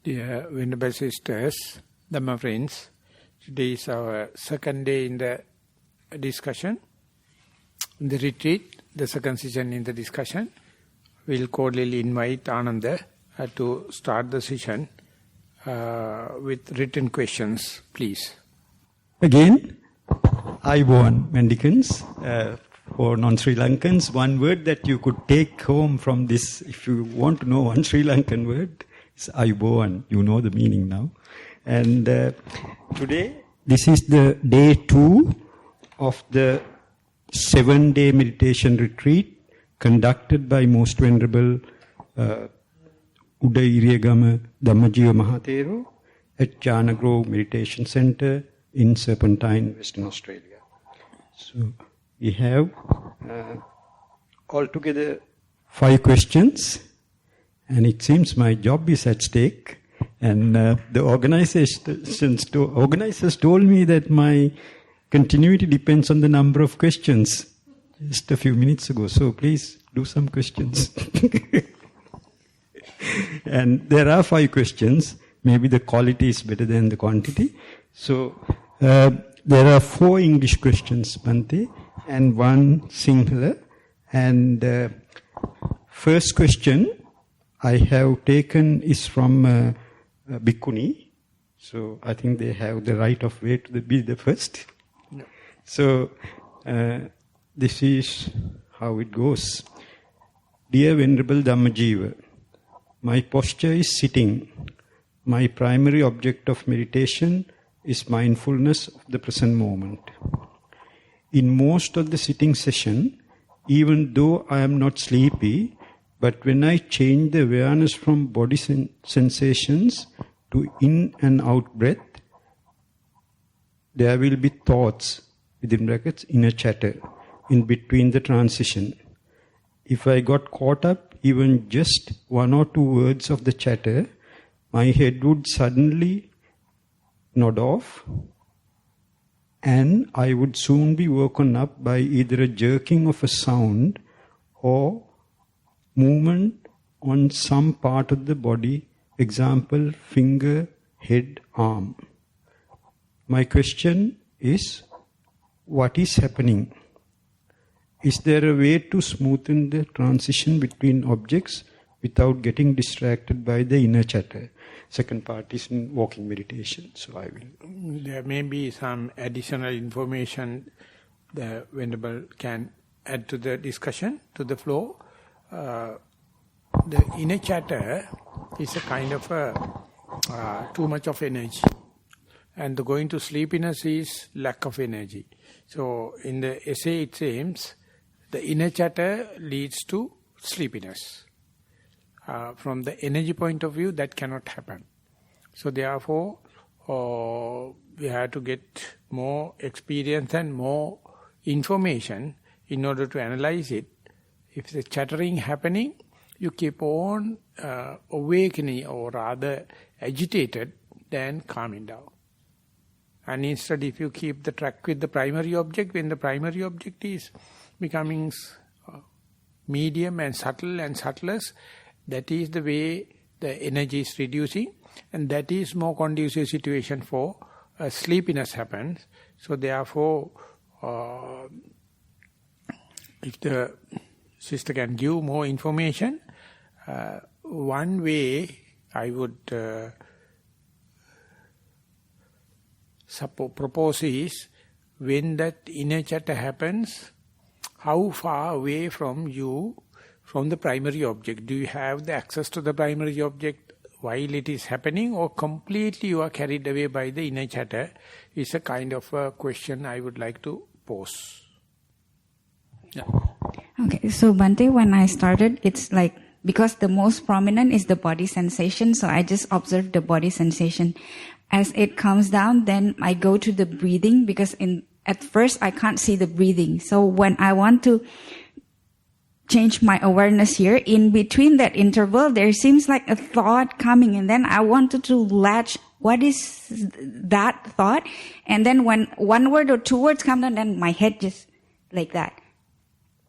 Dear Venerable Sisters, Dhamma friends, today is our second day in the discussion, in the retreat, the second session in the discussion. We'll cordially invite Ananda to start the session with written questions, please. Again, Ayubowan mendicants, for non-Sri Lankans, one word that you could take home from this, if you want to know one Sri Lankan word, is Ayubowan. You know the meaning now. And today, this is the day 2 of the 7-day meditation retreat conducted by Most Venerable Udairiyagama Dhammajiva Maha Thero at Jhana Grove Meditation Center in Serpentine, Western Australia. So we have altogether 5 questions, and it seems my job is at stake. And the organizers told me that my continuity depends on the number of questions just a few minutes ago. So please do some questions. And there are 5 questions. Maybe the quality is better than the quantity. So there are 4 English questions, Bhante, and 1 Sinhala. And first question I have taken is from Bhikkhuni. So I think they have the right of way to be the first. No. So this is how it goes. Dear Venerable Dhammajiva, my posture is sitting. My primary object of meditation is mindfulness of the present moment. In most of the sitting session, even though I am not sleepy, but when I change the awareness from body sensations to in and out breath, there will be thoughts, within brackets, inner chatter, in between the transition. If I got caught up even just 1 or 2 words of the chatter, my head would suddenly nod off, and I would soon be woken up by either a jerking of a sound or movement on some part of the body, example, finger, head, arm. My question is, what is happening? Is there a way to smoothen the transition between objects without getting distracted by the inner chatter? Second part is in walking meditation, so I will. There may be some additional information the Venerable can add to the discussion, to the flow. The inner chatter is a kind of too much of energy, and the going to sleepiness is lack of energy. So in the essay it seems the inner chatter leads to sleepiness. From the energy point of view, that cannot happen. So therefore, we have to get more experience and more information in order to analyze it. If the chattering happening, you keep on awakening, or rather agitated, then calming down. And instead, if you keep the track with the primary object, when the primary object is becoming medium and subtlest, that is the way the energy is reducing, and that is more conducive situation for sleepiness happens. So therefore, if the sister can give more information, one way I would propose is, when that inner chatter happens, how far away from you, from the primary object? Do you have the access to the primary object while it is happening, or completely you are carried away by the inner chatter? Is a kind of a question I would like to pose. Yeah. Okay, so Bhante, when I started, it's like, because the most prominent is the body sensation, so I just observe the body sensation. As it comes down, then I go to the breathing, because at first I can't see the breathing. So when I want to change my awareness here, in between that interval, there seems like a thought coming, and then I wanted to latch, what is that thought? And then when 1 word or 2 words come down, then my head just like that.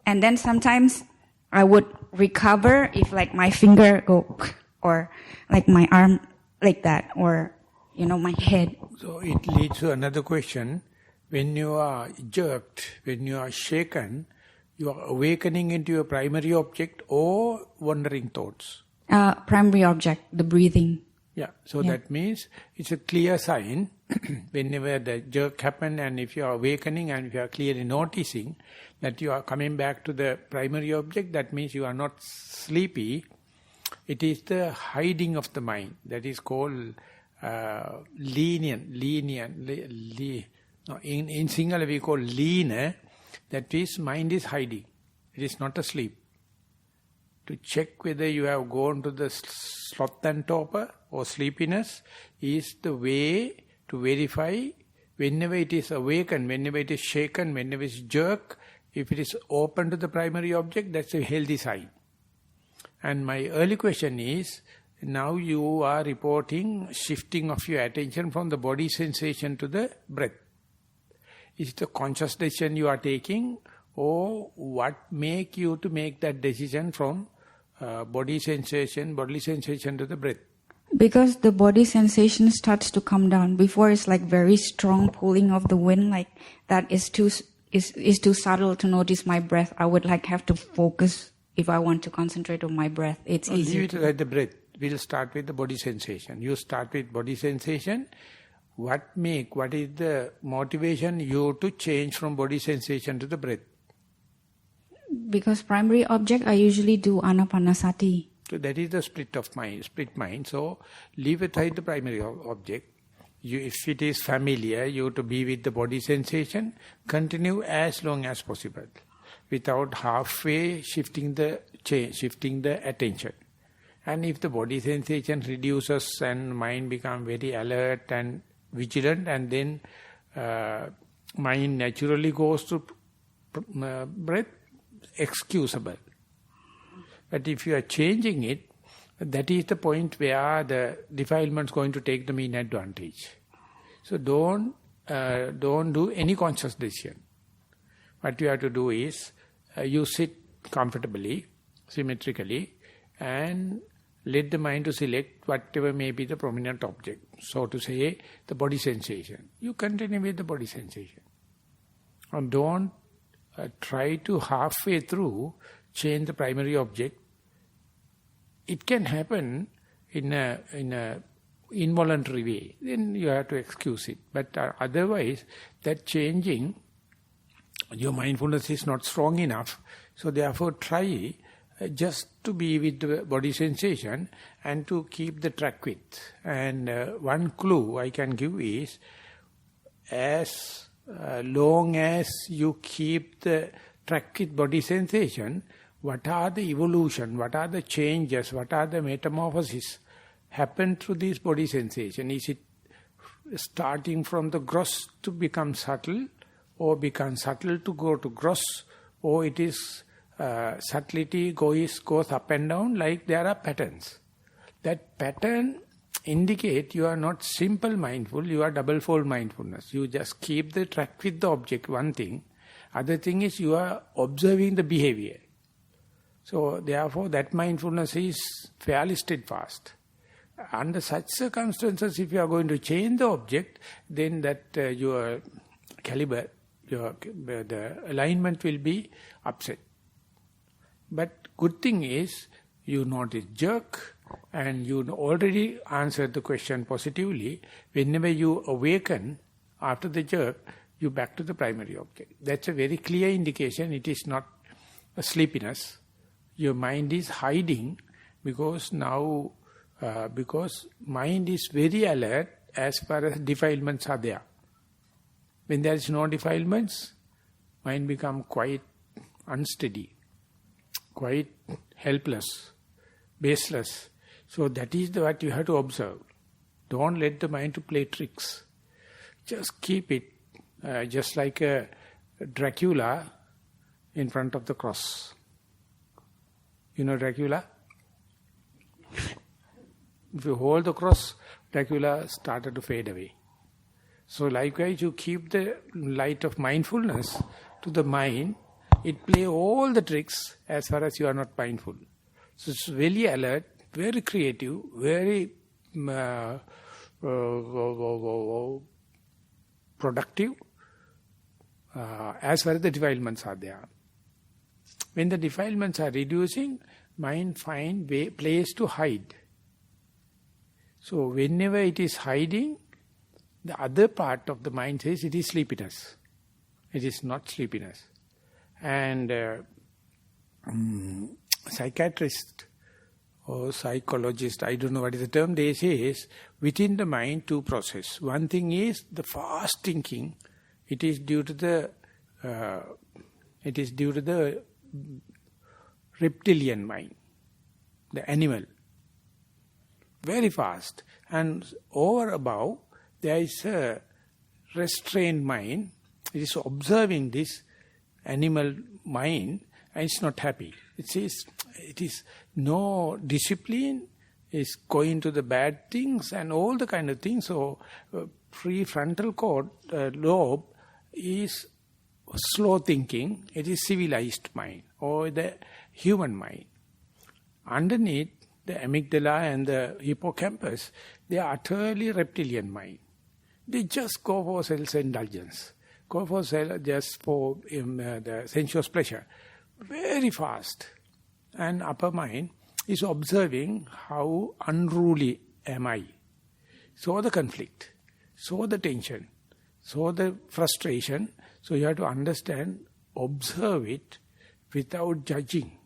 And then sometimes I would recover if like my finger go, or like my arm like that, or, my head. So it leads to another question. When you are jerked, when you are shaken, you are awakening into your primary object or wandering thoughts? Primary object, the breathing. Yeah, so that means it's a clear sign whenever the jerk happens, and if you are awakening and if you are clearly noticing that you are coming back to the primary object, that means you are not sleepy. It is the hiding of the mind. That is called lenient. In Sinhala we call leaner. That is, mind is hiding. It is not asleep. To check whether you have gone to the sloth and torpor or sleepiness is the way to verify whenever it is awakened, whenever it is shaken, whenever it is jerked, if it is open to the primary object, that's a healthy sign. And my early question is, now you are reporting shifting of your attention from the body sensation to the breath. Is it a conscious decision you are taking, or what make you to make that decision from bodily sensation to the breath? Because the body sensation starts to come down. Before it's like very strong pulling of the wind, like that is too subtle to notice my breath. I would have to focus if I want to concentrate on my breath. It's easier. Leave it at the breath. We'll start with the body sensation. You start with body sensation. What is the motivation you to change from body sensation to the breath? Because primary object, I usually do anapanasati. So that is the split mind. So leave aside the primary object. If it is familiar, you to be with the body sensation, continue as long as possible, without halfway shifting the attention. And if the body sensation reduces and mind become very alert and vigilant, and then mind naturally goes to breath, excusable. But if you are changing it, that is the point where the defilement is going to take the mean advantage. So don't do any conscious decision. What you have to do is, you sit comfortably, symmetrically, and let the mind to select whatever may be the prominent object. So to say, the body sensation. You continue with the body sensation. And don't try to halfway through change the primary object. It can happen in a involuntary way. Then you have to excuse it. But otherwise, that changing, your mindfulness is not strong enough. So therefore try just to be with the body sensation and to keep the track with. And one clue I can give is, as long as you keep the track with body sensation, what are the evolution, what are the changes, what are the metamorphoses happen through this body sensation? Is it starting from the gross to become subtle, or become subtle to go to gross, or it is subtlety goes up and down, like there are patterns. That pattern indicate you are not simple mindful, you are double-fold mindfulness. You just keep the track with the object, one thing. Other thing is you are observing the behavior. So therefore that mindfulness is fairly steadfast. Under such circumstances, if you are going to change the object, then that your caliber, the alignment will be upset. But good thing is, you notice jerk, and you already answered the question positively. Whenever you awaken after the jerk, you back to the primary object. That's a very clear indication. It is not a sleepiness. Your mind is hiding because now, because mind is very alert as far as defilements are there. When there is no defilements, mind become quite unsteady, quite helpless, baseless. So that is what you have to observe. Don't let the mind to play tricks. Just keep it just like a Dracula in front of the cross. You know Dracula? If you hold the cross, Dracula started to fade away. So likewise, you keep the light of mindfulness to the mind. It play all the tricks as far as you are not mindful. So it's very alert, very creative, very productive as far as the defilements are there. When the defilements are reducing, mind finds place to hide. So whenever it is hiding, the other part of the mind says it is sleepiness. It is not sleepiness. And psychiatrist or psychologist, I don't know what is the term, they say is within the mind two processes. One thing is the fast thinking. It is due to the reptilian mind, the animal. Very fast. And over above, there is a restrained mind. It is observing this animal mind and it's not happy. It is no discipline, it's going to the bad things and all the kind of things. So prefrontal lobe is slow thinking, it is civilized mind or the human mind. Underneath the amygdala and the hippocampus, they are utterly reptilian mind. They just go for self-indulgence, go for just for the sensuous pleasure. Very fast. And upper mind is observing how unruly am I. So the conflict, so the tension, so the frustration. So you have to understand, observe it without judging,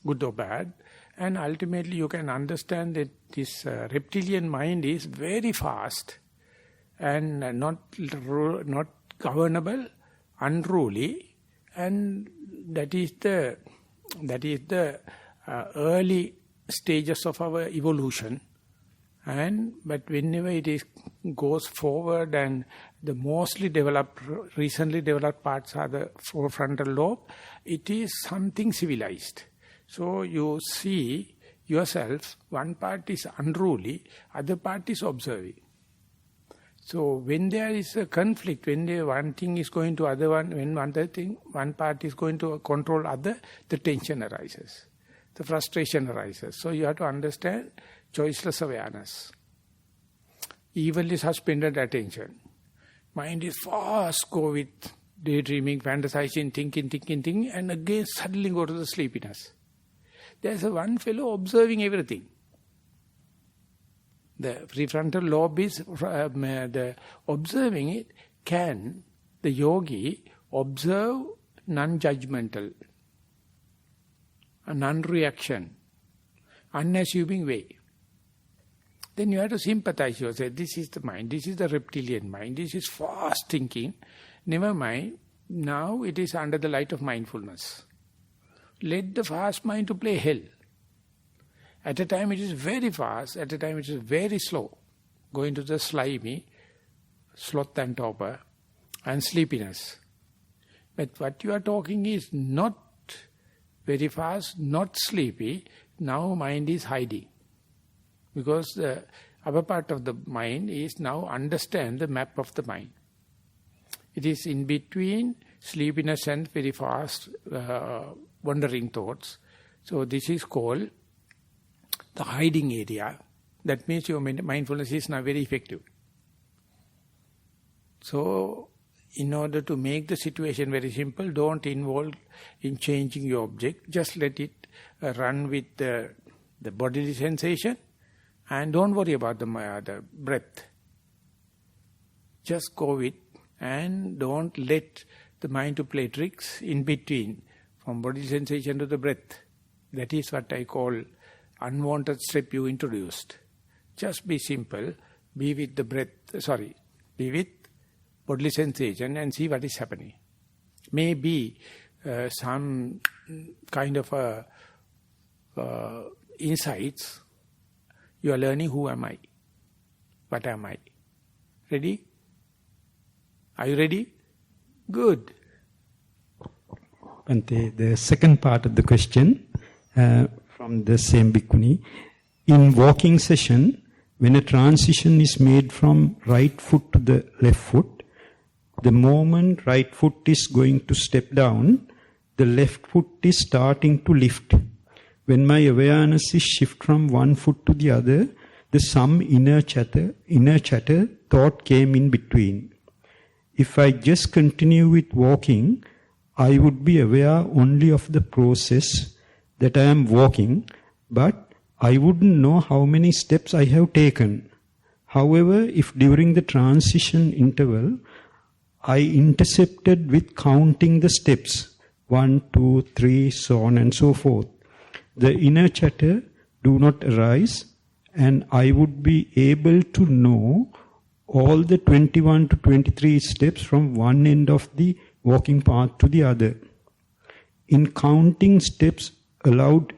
good or bad. And ultimately you can understand that this reptilian mind is very fast and not governable, unruly, and that is the early stages of our evolution. But whenever it goes forward and the recently developed parts are the prefrontal lobe, it is something civilized. So you see yourself, one part is unruly, other part is observing. So when there is a conflict, when one thing is going to other one, when one part is going to control other, the tension arises, the frustration arises. So you have to understand choiceless awareness, evenly suspended attention. Mind is fast, go with daydreaming, fantasizing, thinking, and again suddenly go to the sleepiness. There's one fellow observing everything. The prefrontal lobe is observing it. Can the yogi observe non-judgmental, a non-reaction, unassuming way? Then you have to sympathize yourself. This is the mind, this is the reptilian mind, this is fast thinking. Never mind, now it is under the light of mindfulness. Let the fast mind to play hell. At a time it is very fast, at a time it is very slow. Going to the slimy, sloth and torpor, and sleepiness. But what you are talking is not very fast, not sleepy. Now mind is hiding. Because the upper part of the mind is now understand the map of the mind. It is in between sleepiness and very fast wandering thoughts. So this is called the hiding area. That means your mindfulness is now very effective. So in order to make the situation very simple, don't involve in changing your object. Just let it run with the bodily sensation and don't worry about the breath. Just go with and don't let the mind to play tricks in between from body sensation to the breath. That is what I call unwanted step you introduced. Just be simple, be with the breath, be with bodily sensation and see what is happening. Maybe some kind of insights, you are learning who am I, what am I. Ready? Are you ready? Good. Bhante, the second part of the question from the same bhikkhuni. In walking session, when a transition is made from right foot to the left foot, the moment right foot is going to step down, the left foot is starting to lift. When my awareness is shift from one foot to the other, some inner chatter, thought came in between. If I just continue with walking, I would be aware only of the process that I am walking, but I wouldn't know how many steps I have taken. However, if during the transition interval, I intercepted with counting the steps, 1, 2, 3, so on and so forth, the inner chatter do not arise, and I would be able to know all the 21 to 23 steps from one end of the walking path to the other. Is counting steps allowed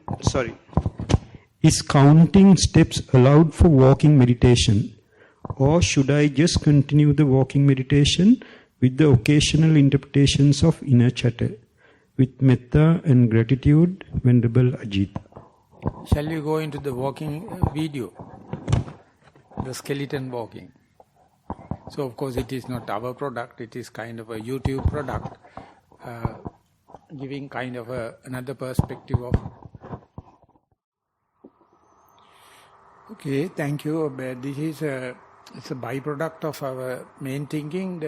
for walking meditation? Or should I just continue the walking meditation with the occasional interpretations of inner chatter? With metta and gratitude, Venerable Ajit. Shall we go into the walking video? The skeleton walking. So of course it is not our product, it is kind of a YouTube product, giving kind of another perspective of... Okay, thank you. This is it's a byproduct of our main thinking.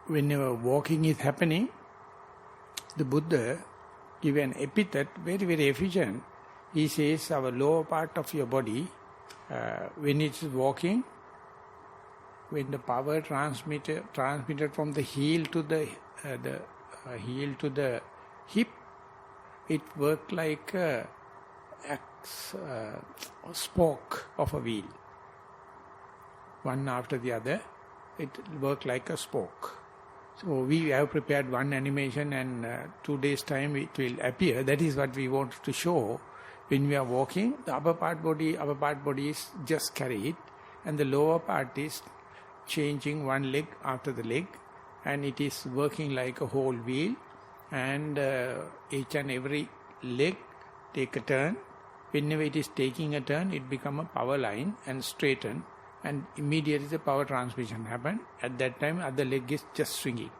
Whenever walking is happening, the Buddha give an epithet, very, very efficient. He says our lower part of your body, when it's walking, when the power transmitted from the heel to the hip, it worked like a spoke of a wheel. One after the other, it worked like a spoke. So we have prepared one animation, and 2 days time it will appear. That is what we want to show. When we are walking, the upper part body is just carried, and the lower part is changing one leg after the leg, and it is working like a whole wheel, and each and every leg take a turn. Whenever it is taking a turn, it become a power line and straighten, and immediately the power transmission happen. At that time, other leg is just swinging.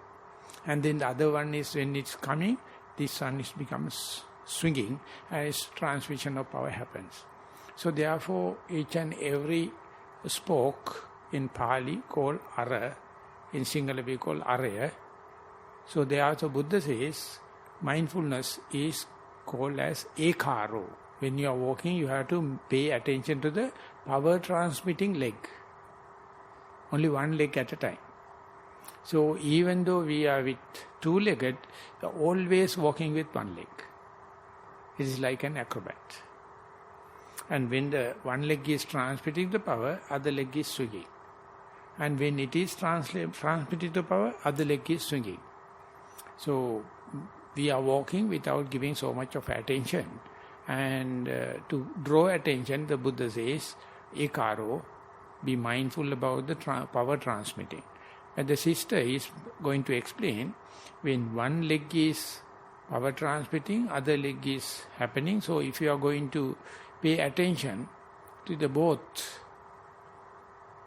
And then the other one is, when it's coming, this one is becomes swinging, and its transmission of power happens. So therefore, each and every spoke in Pali called Ara, in Sinhala we call Araya. So there also Buddha says, mindfulness is called as Ekaro. When you are walking, you have to pay attention to the power transmitting leg. Only one leg at a time. So even though we are with two-legged, we are always walking with one leg. It is like an acrobat. And when the one leg is transmitting the power, other leg is swinging. And when it is transmitting the power, other leg is swinging. So we are walking without giving so much of attention. And to draw attention, the Buddha says, Ekaro, be mindful about the power transmitting. And the sister is going to explain, when one leg is power transmitting, other leg is happening. So if you are going to pay attention to the both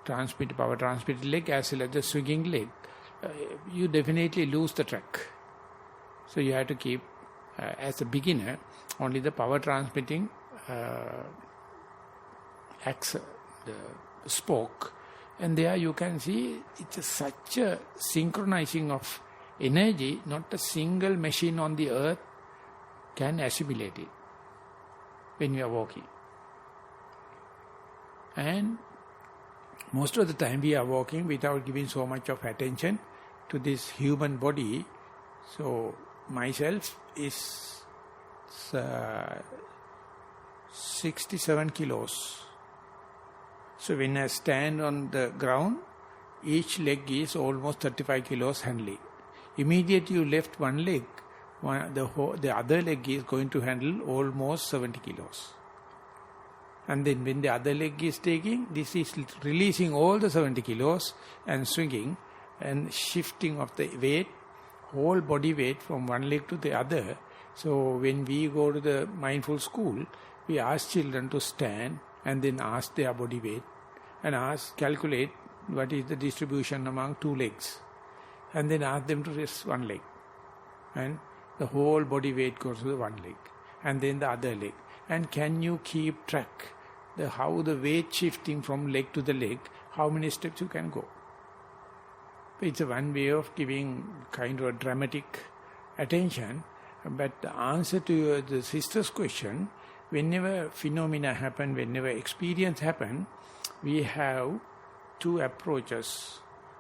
power transmitted leg as well as the swinging leg, you definitely lose the track. So you have to keep, as a beginner, only the power transmitting axis, the spoke. And there you can see it's such a synchronizing of energy, not a single machine on the earth can assimilate it when we are walking. And most of the time we are walking without giving so much of attention to this human body. So myself is 67 kilos. So when I stand on the ground, each leg is almost 35 kilos handling. Immediately you left one leg, the other leg is going to handle almost 70 kilos. And then when the other leg is taking, this is releasing all the 70 kilos and swinging and shifting of the weight, whole body weight from one leg to the other. So when we go to the mindful school, we ask children to stand and then ask their body weight and calculate what is the distribution among two legs. And then ask them to rest one leg. And the whole body weight goes to the one leg. And then the other leg. And can you keep track how the weight shifting from leg to the leg, how many steps you can go. It's one way of giving kind of a dramatic attention. But the answer to the sister's question, whenever phenomena happen, whenever experience happen, we have two approaches.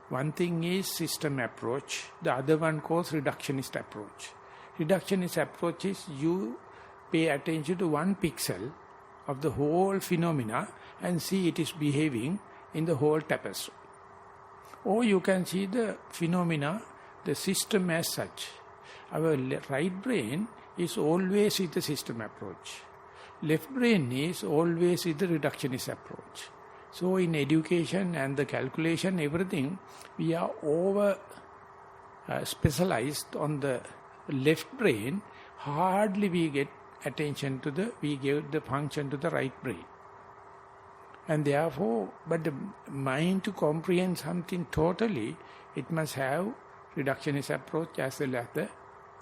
One thing is system approach, the other one calls reductionist approach. Reductionist approach is you pay attention to one pixel of the whole phenomena and see it is behaving in the whole tapestry. Or you can see the phenomena, the system as such. Our right brain is always with the system approach. Left brain is always with the reductionist approach. So in education and the calculation, everything, we are over specialized on the left brain. Hardly we get attention to we give the function to the right brain. And therefore, but the mind to comprehend something totally, it must have reductionist approach as well as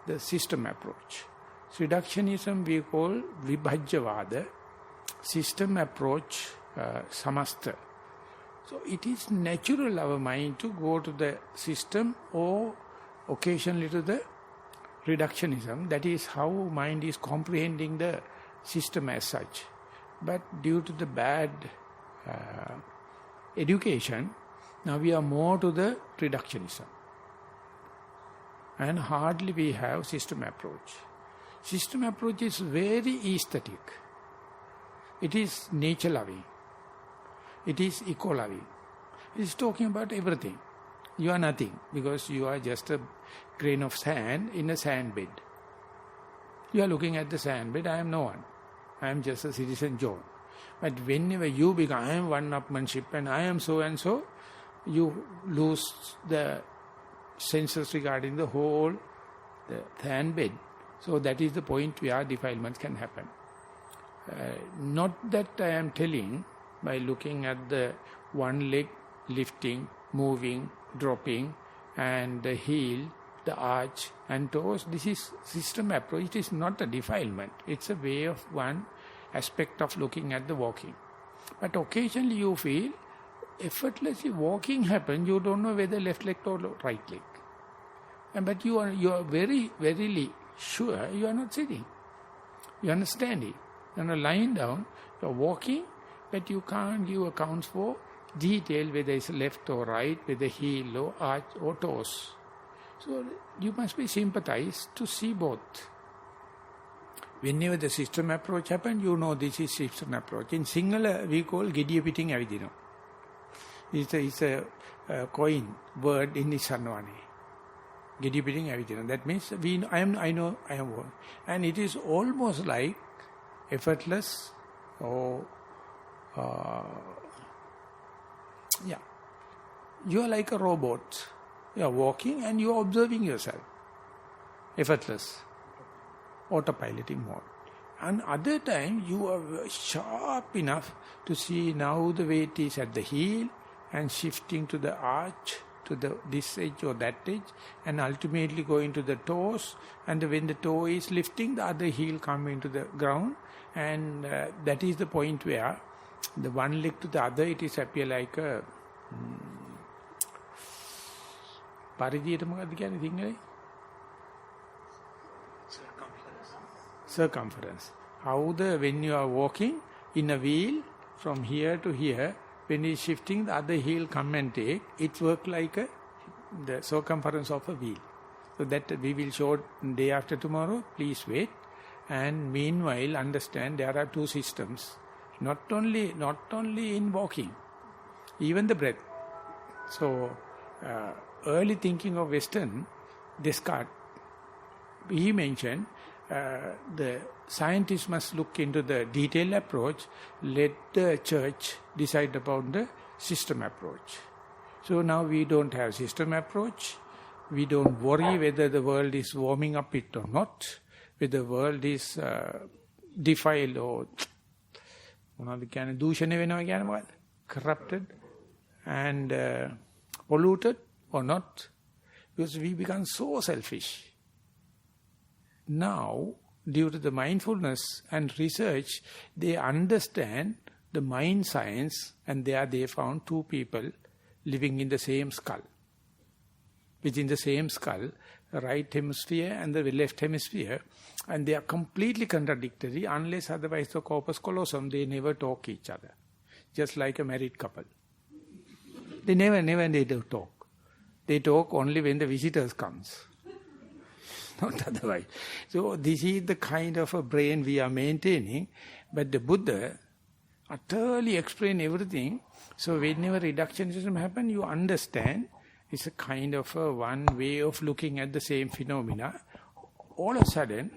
the system approach. So reductionism we call vibhajyavada, system approach samasta. So it is natural our mind to go to the system or occasionally to the reductionism. That is how mind is comprehending the system as such. But due to the bad education, now we are more to the reductionism. And hardly we have system approach. System approach is very aesthetic. It is nature-loving. It is eco-loving. It is talking about everything. You are nothing because you are just a grain of sand in a sand bed. You are looking at the sand bed, I am no one. I am just a citizen John. But whenever you become, I am one-upmanship and I am so and so, you lose the senses regarding the whole the sand bed. So that is the point where defilements can happen. Not that I am telling by looking at the one leg lifting, moving, dropping, and the heel, the arch and toes. This is system approach. It is not a defilement. It's a way of one aspect of looking at the walking. But occasionally you feel effortlessly walking happens, you don't know whether left leg or right leg. But you are very, verily sure you are not sitting. You are not standing. You are not lying down. You are walking, but you can't give accounts for detail whether it's left or right, whether heel or arch or toes. So you must be sympathized to see both. Whenever the system approach happens, you know this is system approach. In Sinhala, we call gediya pitting avidina. It's a coin word in Nissarana. Gediya pitting avidina. That means I know I am one. And it is almost like effortless or you are like a robot. You are walking and you are observing yourself. Effortless. Autopiloting mode. And other time you are sharp enough to see now the weight is at the heel and shifting to the arch, to this edge or that edge, and ultimately going to the toes, and when the toe is lifting, the other heel come into the ground, and that is the point where the one leg to the other, it is appear like a circumference. How when you are walking in a wheel from here to here, when it is shifting, the other heel come and take, it works like the circumference of a wheel. So that we will show day after tomorrow, please wait. And meanwhile, understand there are two systems. Not only in walking, even the breath. So, early thinking of Western, Descartes, he mentioned, the scientists must look into the detailed approach, let the church decide about the system approach. So now we don't have system approach, we don't worry whether the world is warming up it or not, whether the world is defiled or corrupted and polluted or not, because we become so selfish. Now, due to the mindfulness and research, they understand the mind science, and there they found two people living in the same skull. Within the same skull, the right hemisphere and the left hemisphere, and they are completely contradictory, unless otherwise the corpus callosum, they never talk each other. Just like a married couple. They never they do talk. They talk only when the visitors comes. Not otherwise. So this is the kind of a brain we are maintaining, but the Buddha utterly explain everything. So whenever reductionism happens, you understand it's a kind of a one way of looking at the same phenomena. All of a sudden,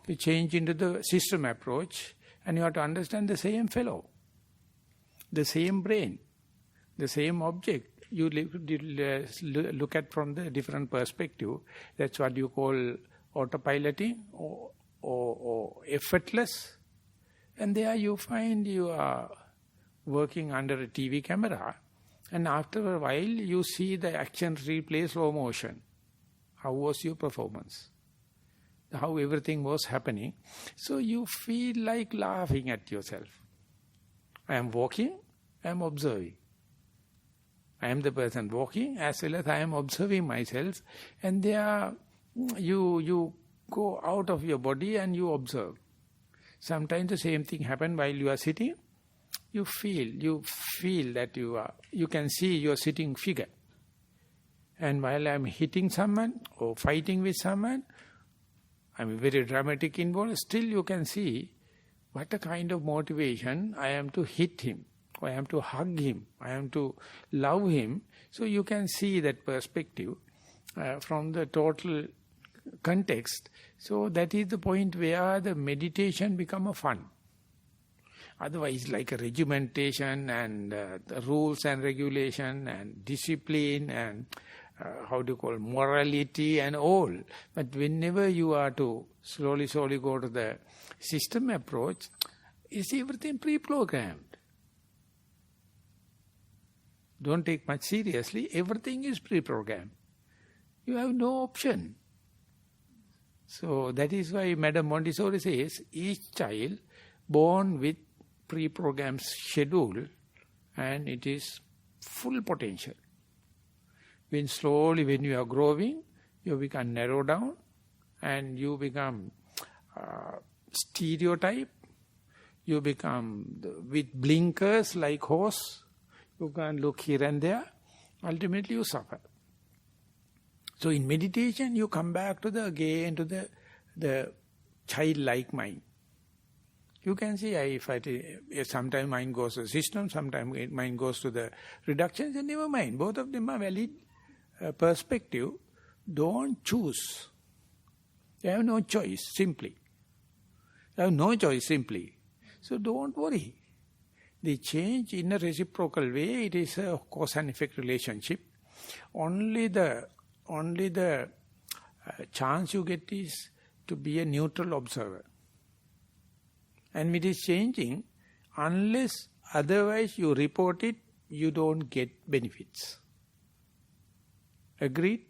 you change into the system approach, and you have to understand the same fellow, the same brain, the same object. You look at from the different perspective. That's what you call autopiloting or effortless. And there you find you are working under a TV camera, and after a while you see the action replay slow motion. How was your performance? How everything was happening. So you feel like laughing at yourself. I am walking, I am observing. I am the person walking as well as I am observing myself, and there you go out of your body and you observe. Sometimes the same thing happens while you are sitting. You feel that you can see your sitting figure. And while I am hitting someone or fighting with someone, I am very dramatic involved, still you can see what a kind of motivation I am to hit him. I am to hug him, I am to love him. So you can see that perspective from the total context. So that is the point where the meditation become a fun. Otherwise, like a regimentation and the rules and regulation and discipline and morality and all. But whenever you are to slowly go to the system approach, is everything pre-programmed. Don't take much seriously, everything is pre-programmed. You have no option. So that is why Madame Montessori says, each child born with pre-programmed schedule, and it is full potential. When slowly, when you are growing, you become narrow down, and you become stereotype, you become with blinkers like horse, you can look here and there, ultimately you suffer. So in meditation you come back to the childlike mind. You can see, sometimes mind goes to the system, sometimes mind goes to the reductions, and never mind. Both of them are valid perspective. Don't choose. You have no choice, simply. You have no choice, simply. So don't worry. They change in a reciprocal way. It is a cause and effect relationship. Only the chance you get is to be a neutral observer. And it is changing, unless otherwise you report it, you don't get benefits. Agreed?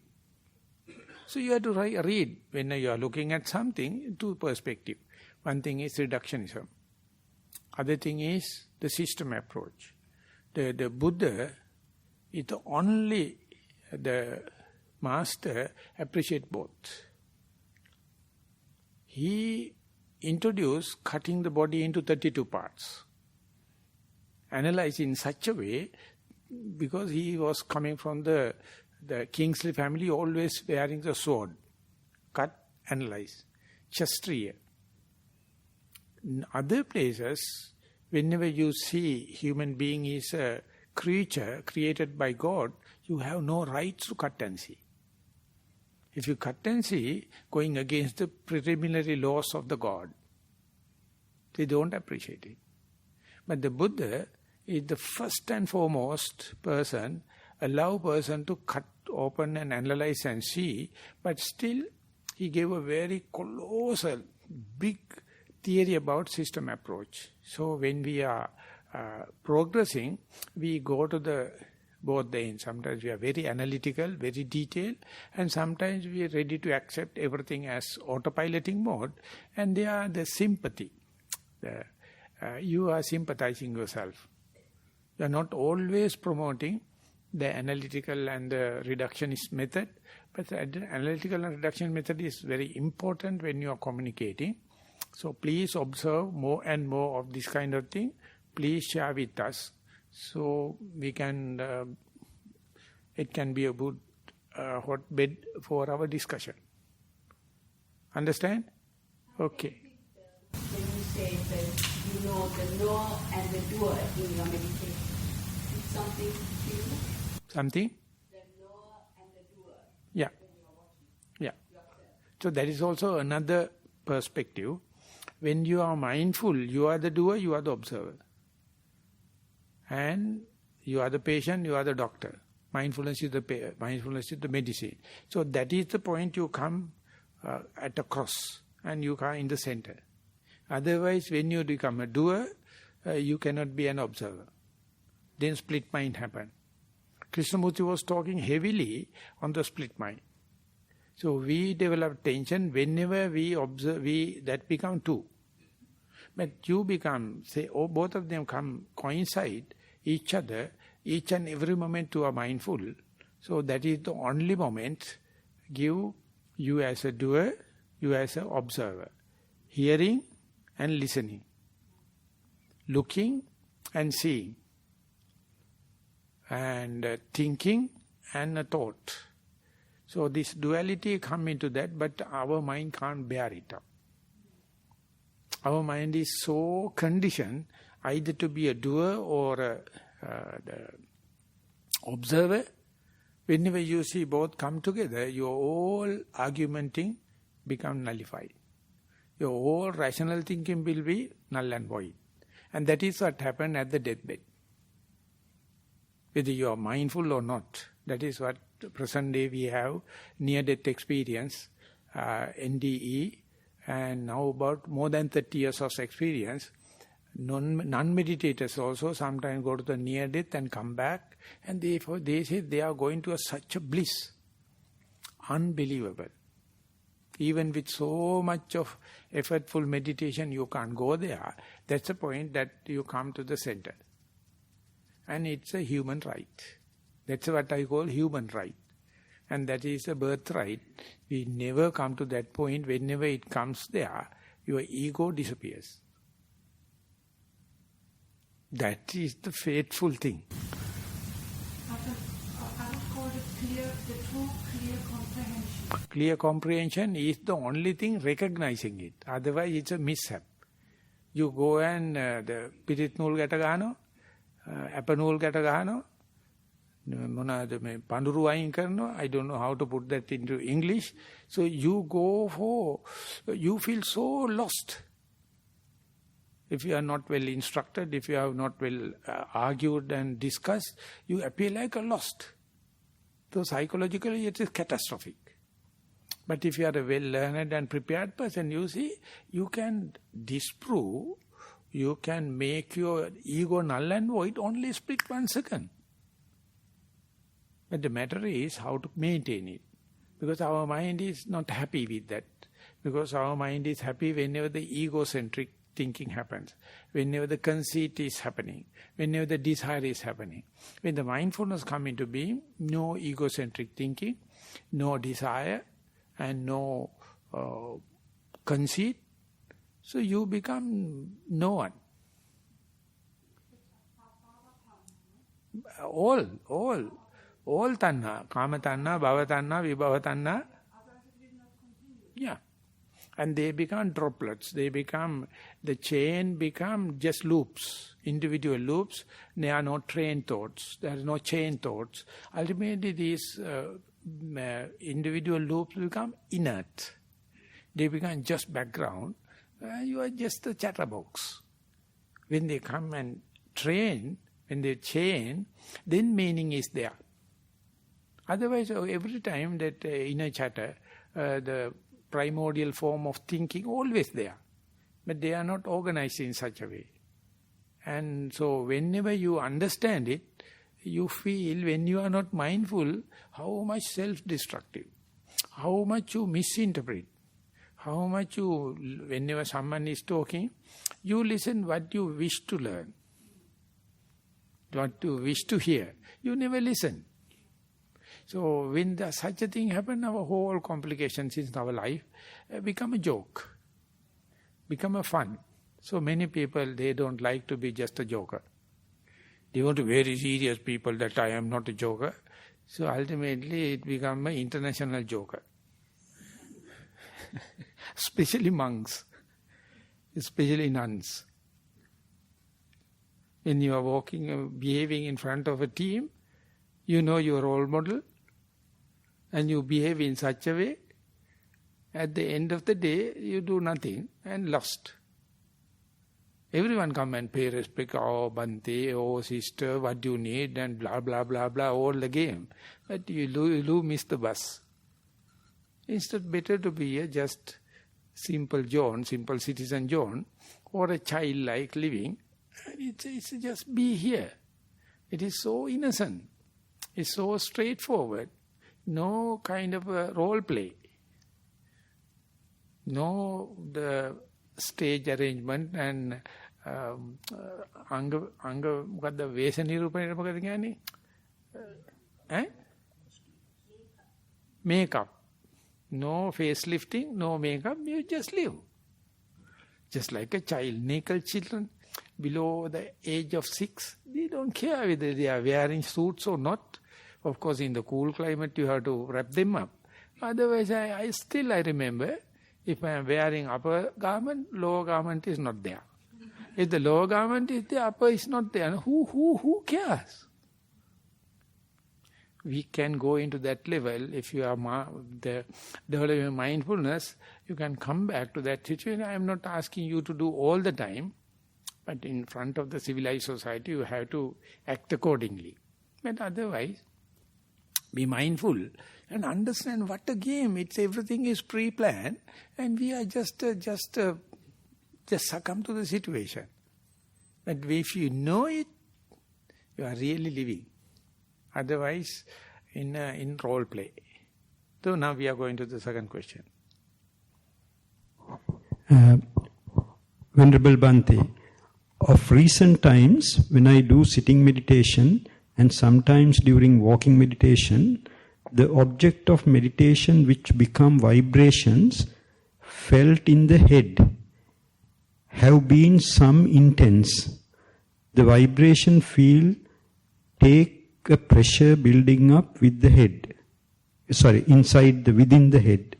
So you have to read when you are looking at something, two perspectives. One thing is reductionism. Other thing is the system approach. The Buddha is the only the master appreciate both. He introduced cutting the body into 32 parts. Analyzed in such a way, because he was coming from the Kingsley family, always wearing the sword. Cut, analyze. Kshatriya. In other places, whenever you see human being is a creature created by God, you have no rights to cut and see. If you cut and see, going against the preliminary laws of the God, they don't appreciate it. But the Buddha is the first and foremost person, allow person to cut open and analyze and see, but still he gave a very colossal, big theory about system approach. So when we are progressing, we go to both the ends. Sometimes we are very analytical, very detailed, and sometimes we are ready to accept everything as autopiloting mode, and they are the sympathy. you are sympathizing yourself. You are not always promoting the analytical and the reductionist method, but the analytical and reduction method is very important when you are communicating. So please observe more and more of this kind of thing. Please share with us, so we can, it can be a good hotbed for our discussion. Understand? Okay. When you say that you know the knower and the doer in your meditation, it's something to you? Something? The knower and the doer. Yeah. When you are watching. Yeah. Yourself. So that is also another perspective. When you are mindful, you are the doer, you are the observer. And you are the patient, you are the doctor. Mindfulness is the medicine. So that is the point you come at a cross and you come in the center. Otherwise, when you become a doer, you cannot be an observer. Then split mind happen. Krishnamurti was talking heavily on the split mind. So we develop tension whenever we observe, that become two. But you become, say, both of them coincide each other, each and every moment you are mindful. So that is the only moment give you as a doer, you as an observer. Hearing and listening. Looking and seeing. And thinking and a thought. So this duality come into that, but our mind can't bear it up. Our mind is so conditioned either to be a doer or the observer. Whenever you see both come together, your whole argumenting become nullified. Your whole rational thinking will be null and void. And that is what happened at the deathbed. Whether you are mindful or not, that is what present day we have near-death experience, NDE, and now about more than 30 years of experience. Non-meditators also sometimes go to the near-death and come back, and they say they are going to such a bliss. Unbelievable. Even with so much of effortful meditation, you can't go there. That's the point that you come to the center. And it's a human right. That's what I call human right. And that is a birthright. We never come to that point. Whenever it comes there, your ego disappears. That is the fateful thing. I would call it the true clear comprehension. Clear comprehension is the only thing recognizing it. Otherwise it's a mishap. You go and the pirit nool gata gano, appa nool gata gano, monada me panduru ayin karno. I don't know how to put that into English. So you go for, you feel so lost. If you are not well instructed, if you have not well argued and discussed, you appear like a lost. So psychologically it is catastrophic. But if you are a well-learned and prepared person, you see, you can disprove, you can make your ego null and void only split 1 second. But the matter is how to maintain it. Because our mind is not happy with that. Because our mind is happy whenever the egocentric thinking happens, whenever the conceit is happening, whenever the desire is happening. When the mindfulness comes into being, no egocentric thinking, no desire, and no conceit, so you become no one. All tanha, kama tanha, bhava tanha, vibhava tanha. Yeah. And they become droplets, the chain become just loops, individual loops. There are no train thoughts, there are no chain thoughts. Ultimately these individual loops become inert. They become just background. You are just a chatterbox. When they come and train, when they chain, then meaning is there. Otherwise, every time that inner chatter, the primordial form of thinking always there. But they are not organized in such a way. And so whenever you understand it, you feel when you are not mindful, how much self-destructive, how much you misinterpret, how much you, whenever someone is talking, you listen what you wish to learn, what you wish to hear. You never listen. So when such a thing happens, our whole complications in our life become a joke, become a fun. So many people, they don't like to be just a joker. They want to be very serious people that I am not a joker. So ultimately it becomes an international joker. Especially monks, especially nuns. When you are walking, behaving in front of a team, you know your role model, and you behave in such a way, at the end of the day, you do nothing and lost. Everyone come and pay respect, oh Bhante, oh sister, what do you need, and blah, blah, blah, blah, all the game. But you miss the bus. Instead, better to be a just simple John, simple citizen John, or a child-like living. It's just be here. It is so innocent. It's so straightforward. No kind of a role play. No the stage arrangement and මොකද්ද වේශ නිරූපණය මොකද කියන්නේ? Makeup. No facelifting, no makeup, you just live. Just like a child, naked children below the age of 6, they don't care whether they are wearing suits or not. Of course, in the cool climate, you have to wrap them up. Otherwise, I still remember, if I am wearing upper garment, lower garment is not there. If the lower garment is there, upper is not there. Who cares? We can go into that level. If you are developing mindfulness, you can come back to that situation. I am not asking you to do all the time, but in front of the civilized society, you have to act accordingly. But otherwise, be mindful and understand what a game. Everything is pre-planned, and we are just succumb to the situation. But if you know it, you are really living. Otherwise, in role play. So now we are going to the second question. Venerable Bhante, of recent times when I do sitting meditation and sometimes during walking meditation, the object of meditation which become vibrations felt in the head have been some intense. The vibration feel take a pressure building up with the head. Within the head.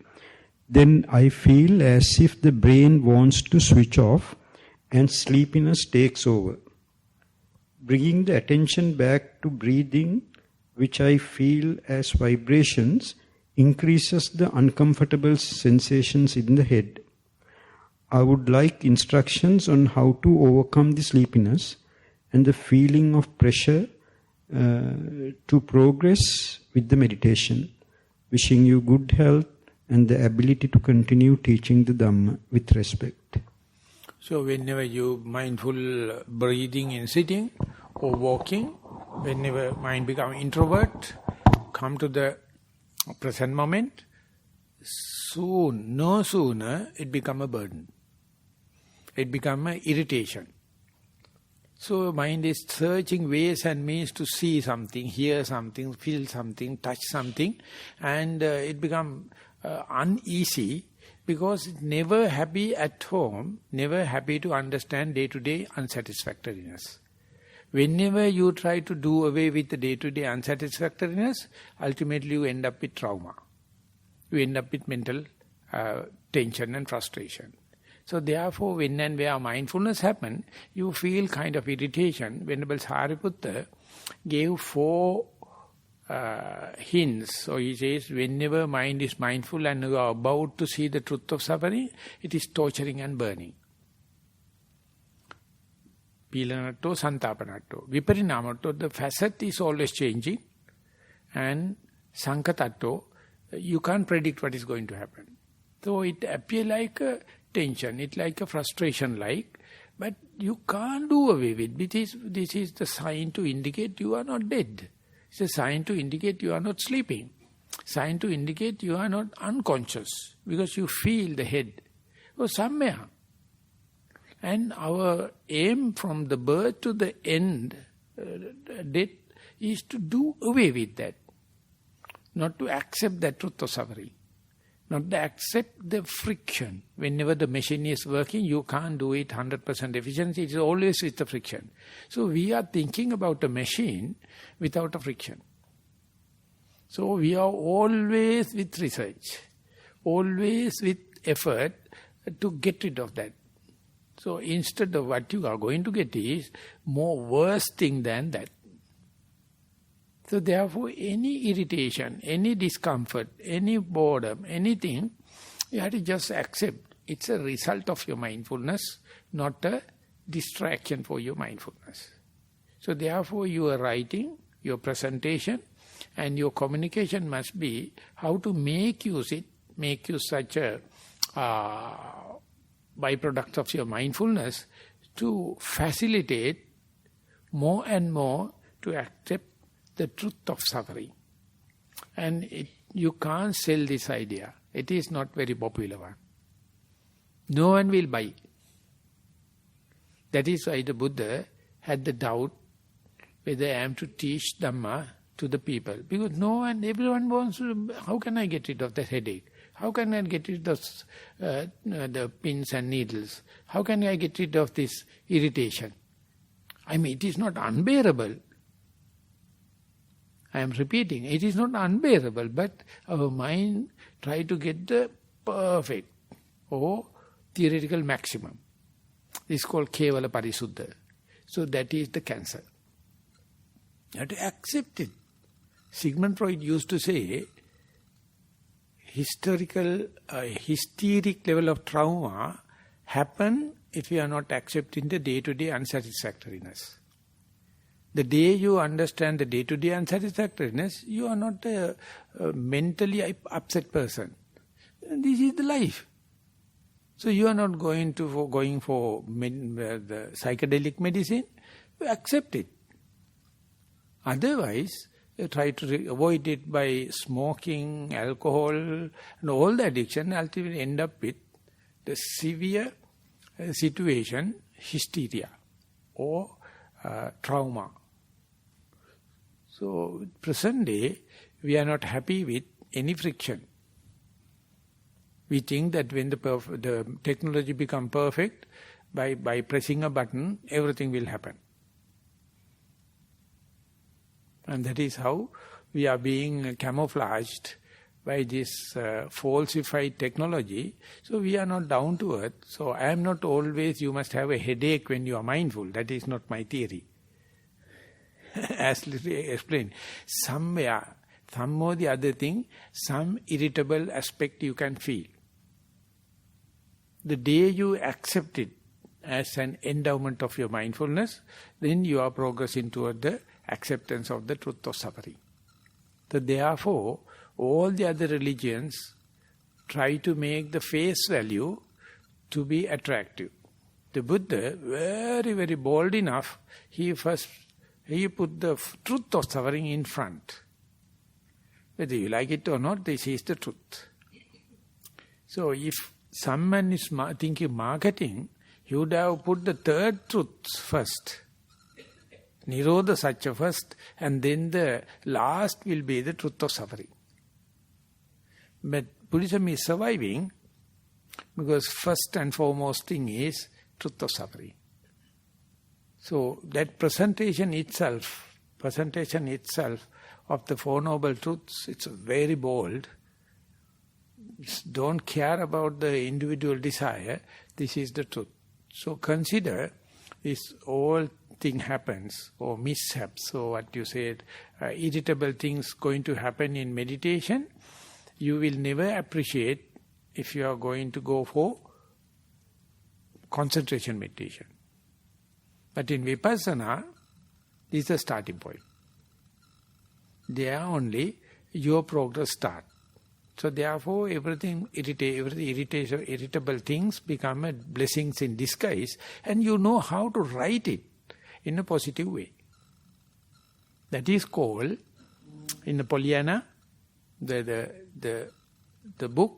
Then I feel as if the brain wants to switch off and sleepiness takes over. Bringing the attention back to breathing, which I feel as vibrations, increases the uncomfortable sensations in the head. I would like instructions on how to overcome the sleepiness and the feeling of pressure to progress with the meditation. Wishing you good health and the ability to continue teaching the Dhamma with respect. So whenever you mindful breathing in sitting or walking, whenever mind become introvert, come to the present moment, no sooner it become a burden. It become an irritation. So mind is searching ways and means to see something, hear something, feel something, touch something, and it become uneasy because it's never happy at home, never happy to understand day-to-day unsatisfactoriness. Whenever you try to do away with the day-to-day unsatisfactoriness, ultimately you end up with trauma. You end up with mental tension and frustration. So therefore, when and where mindfulness happen, you feel kind of irritation. Venerable Sariputta gave 4 hints. So he says, whenever mind is mindful and you are about to see the truth of suffering, it is torturing and burning. Pilanatto, santapanatto. Viparinamatto, the facet is always changing. And sankatatto, you can't predict what is going to happen. So it appears like a tension, it's like a frustration but you can't do away with it. This is the sign to indicate you are not dead. It's a sign to indicate you are not sleeping. sign to indicate you are not unconscious, because you feel the head. Or somewhere. And our aim from the birth to the end, death, is to do away with that. Not to accept that truth of suffering. Not to accept the friction. Whenever the machine is working, you can't do it 100% efficiency. It is always with the friction. So we are thinking about a machine without a friction. So we are always with research. Always with effort to get rid of that. So instead of what you are going to get is more worse thing than that. So therefore, any irritation, any discomfort, any boredom, anything, you have to just accept. It's a result of your mindfulness, not a distraction for your mindfulness. So therefore, your writing, your presentation, and your communication must be how to make use such a byproduct of your mindfulness to facilitate more and more to accept the truth of suffering. And you can't sell this idea. It is not very popular one. No one will buy. That is why the Buddha had the doubt whether I am to teach Dhamma to the people. Because everyone wants to, how can I get rid of that headache? How can I get rid of the pins and needles? How can I get rid of this irritation? I mean, it is not unbearable. I am repeating, it is not unbearable, but our mind try to get the perfect or theoretical maximum. This is called Kevala Parisuddha. So that is the cancer. You have to accept it. Sigmund Freud used to say, hysteric level of trauma happen if you are not accepting the day-to-day unsatisfactoriness. The day you understand the day-to-day unsatisfactoriness, you are not a mentally upset person. This is the life. So you are not going for the psychedelic medicine. You accept it. Otherwise, you try to avoid it by smoking, alcohol, and all the addiction, ultimately end up with the severe situation, hysteria or trauma. So, present day, we are not happy with any friction. We think that when the technology become perfect, by pressing a button, everything will happen. And that is how we are being camouflaged by this falsified technology. So we are not down to earth. So I am not always, you must have a headache when you are mindful. That is not my theory. As explained, somewhere, some or the other thing, some irritable aspect you can feel. The day you accept it as an endowment of your mindfulness, then you are progressing toward the acceptance of the truth of suffering. So therefore, all the other religions try to make the face value to be attractive. The Buddha, very, very bold enough, he put the truth of suffering in front. Whether you like it or not, this is the truth. So if someone is thinking marketing, he would have put the third truth first. Nirodha Satya first, and then the last will be the truth of suffering. But Buddhism is surviving because first and foremost thing is truth of suffering. So that presentation itself of the Four Noble Truths, it's very bold. Don't care about the individual desire. This is the truth. So consider this all thing happens, or mishaps, or what you said, irritable things going to happen in meditation. You will never appreciate if you are going to go for concentration meditation. But in Vipassana, this is the starting point. There only your progress starts. So therefore, everything irritable things become a blessings in disguise, and you know how to write it in a positive way. That is called, in the Polyana, the book,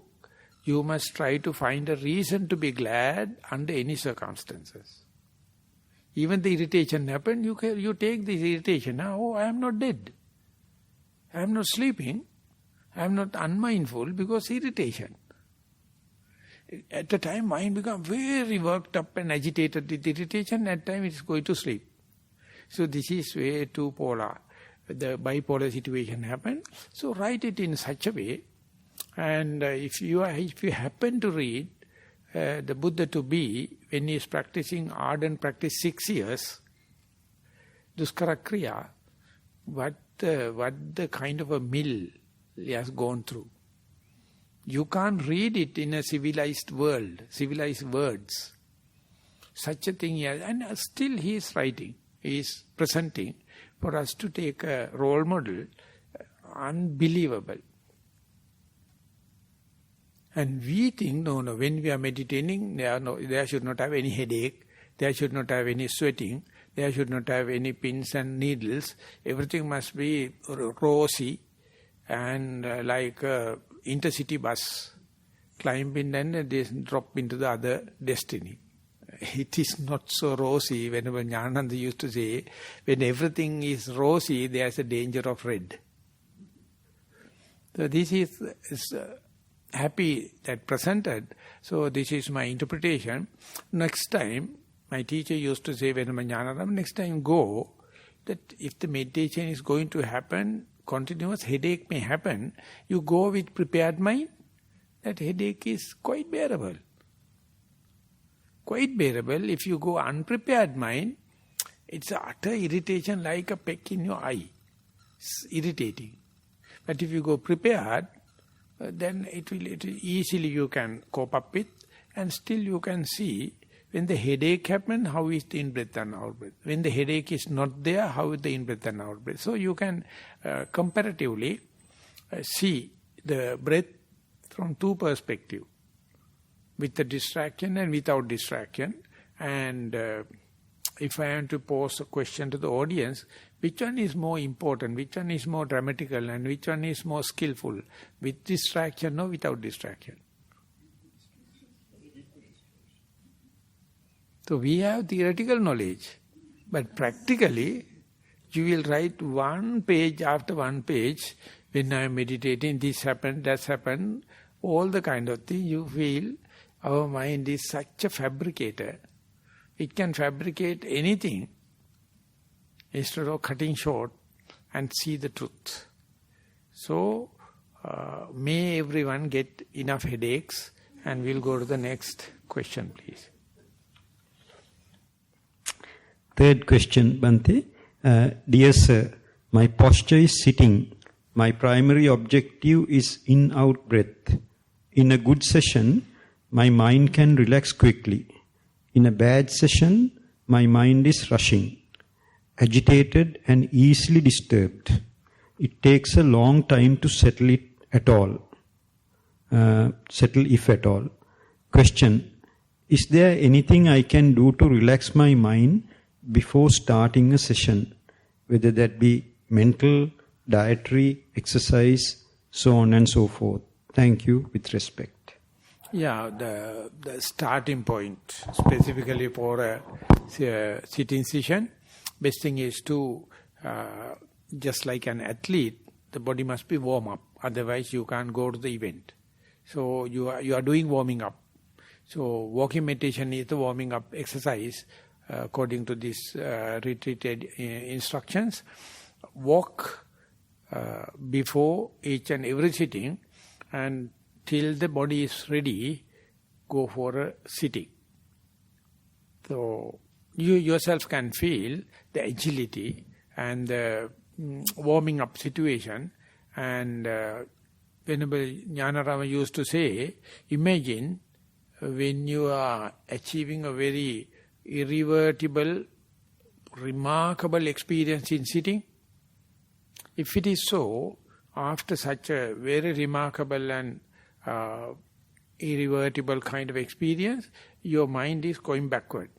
you must try to find a reason to be glad under any circumstances. Even the irritation happened, you take this irritation, oh, I am not dead. I am not sleeping. I am not unmindful because irritation. At the time, mind becomes very worked up and agitated with irritation. At the time, it is going to sleep. So this is way too polar. The bipolar situation happened. So write it in such a way. And if you happen to read the Buddha to be, when he is practicing ardent practice 6 years, Duskara Kriya, what the kind of a mill he has gone through. You can't read it in a civilized world, civilized words. Such a thing, and still he is writing, he is presenting for us to take a role model, unbelievable. And we think, no, when we are meditating, there should not have any headache, there should not have any sweating, there should not have any pins and needles, everything must be rosy and like a intercity bus, climb in and drop into the other destiny. It is not so rosy. Whenever Jnananda used to say, when everything is rosy, there is a danger of red. So this is happy that presented. So this is my interpretation. Next time, my teacher used to say, whenever Jnananda, next time go, that if the meditation is going to happen, continuous headache may happen, you go with prepared mind, that headache is quite bearable. Quite bearable. If you go unprepared mind, it's utter irritation like a peck in your eye. It's irritating. But if you go prepared, then it will easily you can cope up with, and still you can see when the headache happens, how is the in-breath and out-breath. When the headache is not there, how is the in-breath and out-breath. So you can comparatively see the breath from two perspectives, with the distraction and without distraction. And if I am to pose a question to the audience, which one is more important, which one is more dramatical, and which one is more skillful, with distraction or without distraction? So we have theoretical knowledge, but practically you will write one page after one page. When I am meditating, this happened, that happened, all the kind of thing. You feel our mind is such a fabricator. It can fabricate anything instead of cutting short and see the truth. So may everyone get enough headaches, and we'll go to the next question, please. Third question, Bhante. Dear sir, my posture is sitting. My primary objective is in-out breath. In a good session, my mind can relax quickly. In a bad session, my mind is rushing, agitated and easily disturbed. It takes a long time to settle it at all. Settle if at all. Question, is there anything I can do to relax my mind before starting a session, whether that be mental, dietary, exercise, so on and so forth? Thank you, with respect. Yeah, the starting point, specifically for a sitting session, best thing is to, just like an athlete, the body must be warm up, otherwise you can't go to the event. So you are doing warming up. So walking meditation is the warming up exercise, according to these retreated instructions. Walk before each and every sitting, and till the body is ready, go for a sitting. So you yourself can feel the agility and the warming up situation. And whenever Jnanarama used to say, imagine when you are achieving a very irrevertible, remarkable experience in sitting. If it is so, after such a very remarkable and irrevertible kind of experience, your mind is going backward.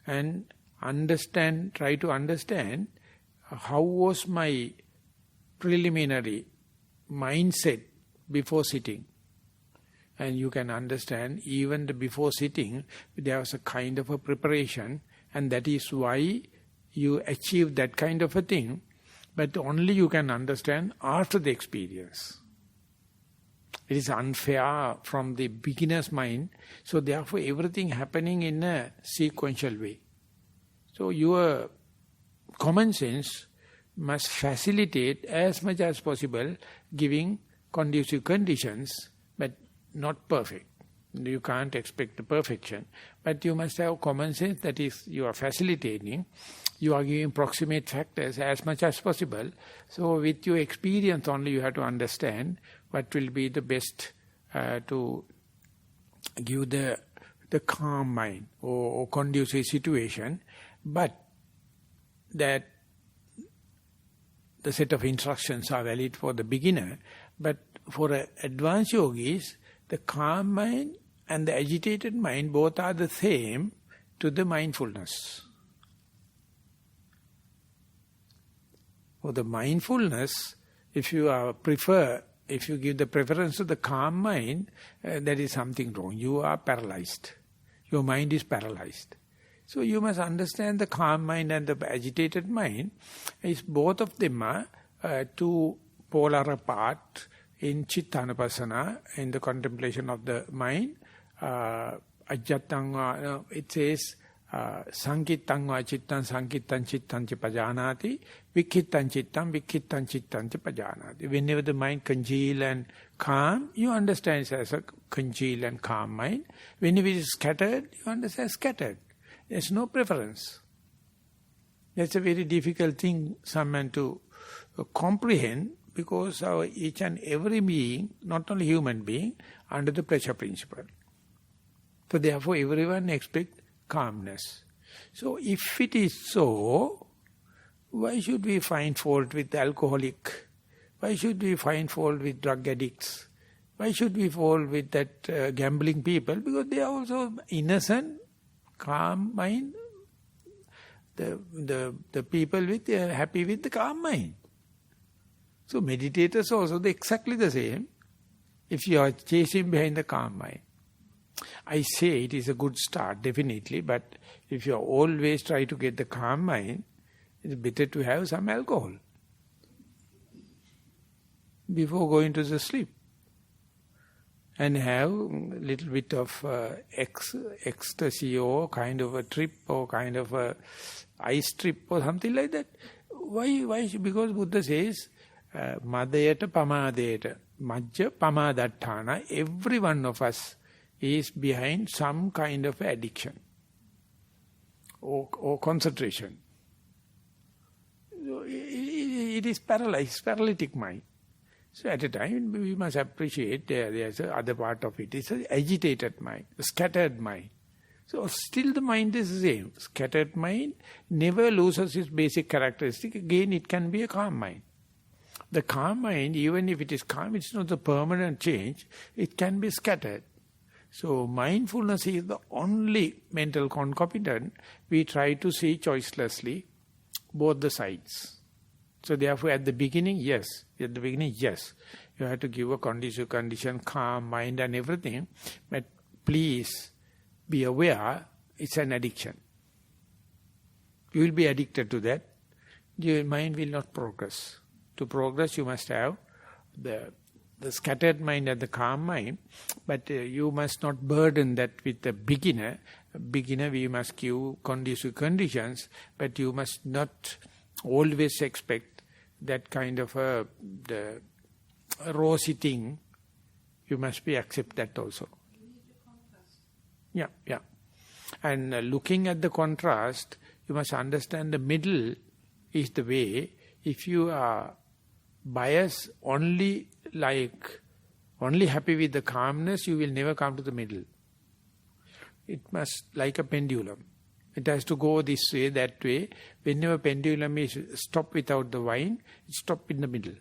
And try to understand how was my preliminary mindset before sitting. And you can understand even before sitting, there was a kind of a preparation, and that is why you achieve that kind of a thing, but only you can understand after the experience. It is unfair from the beginner's mind, so therefore everything happening in a sequential way. So your common sense must facilitate as much as possible giving conducive conditions, but not perfect. You can't expect the perfection, but you must have common sense, that is, you are facilitating, you are giving proximate factors as much as possible. So with your experience only you have to understand what will be the best to give the calm mind or conducive situation. But that the set of instructions are valid for the beginner, but for advanced yogis, the calm mind and the agitated mind both are the same to the mindfulness. For the mindfulness, if you give the preference to the calm mind, that is something wrong. You are paralyzed. Your mind is paralyzed. So you must understand the calm mind and the agitated mind. Both of them are two polar apart in Chittanupassana, in the contemplation of the mind. Ajjatanga, it says, Sankittam va chittam sankittam chittam ca pajanati, vikittam chittam ca pajanati. Whenever the mind congeal and calm, you understand it as a congeal and calm mind. Whenever it is scattered, you understand scattered. There is no preference. That's a very difficult thing, someone to comprehend, because our each and every being, not only human being, under the pressure principle. So therefore everyone expects calmness. So if it is so, why should we find fault with the alcoholic? Why should we find fault with drug addicts? Why should we fall with that gambling people? Because they are also innocent, calm mind. The people with happy with the calm mind. So meditators also exactly the same. If you are chasing behind the calm mind, I say it is a good start, definitely, but if you always try to get the calm mind, it's better to have some alcohol before going to the sleep. And have a little bit of ecstasy or kind of a trip or kind of a ice trip or something like that. Why? Because Buddha says, Madayata pamadayata, majja pamadattana, every one of us is behind some kind of addiction or concentration. It is paralytic mind. So at a time we must appreciate there's other part of it. It's an agitated mind, a scattered mind. So still the mind is the same. Scattered mind never loses its basic characteristic. Again, it can be a calm mind. The calm mind, even if it is calm, it's not the permanent change. It can be scattered. So mindfulness is the only mental concomitant. We try to see choicelessly both the sides. So therefore at the beginning, yes. You have to give a conducive condition, calm mind and everything. But please be aware, it's an addiction. You will be addicted to that. Your mind will not progress. To progress, you must have the scattered mind and the calm mind, but you must not burden that with the beginner. Beginner, we must give conducive conditions, but you must not always expect that kind of the rosy thing. You must accept that also. Yeah. And looking at the contrast, you must understand the middle is the way. If you are biased only happy with the calmness, you will never come to the middle. It must like a pendulum. It has to go this way, that way. Whenever pendulum is stopped without the wine, it stops in the middle.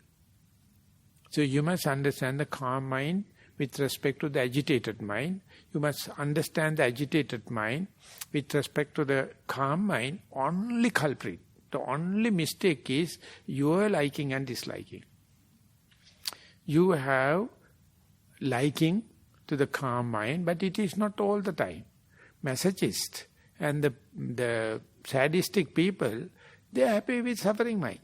So you must understand the calm mind with respect to the agitated mind. You must understand the agitated mind with respect to the calm mind. Only culprit, the only mistake is your liking and disliking. you have liking to the calm mind, but it is not all the time. Masochists and the sadistic people, they are happy with suffering mind.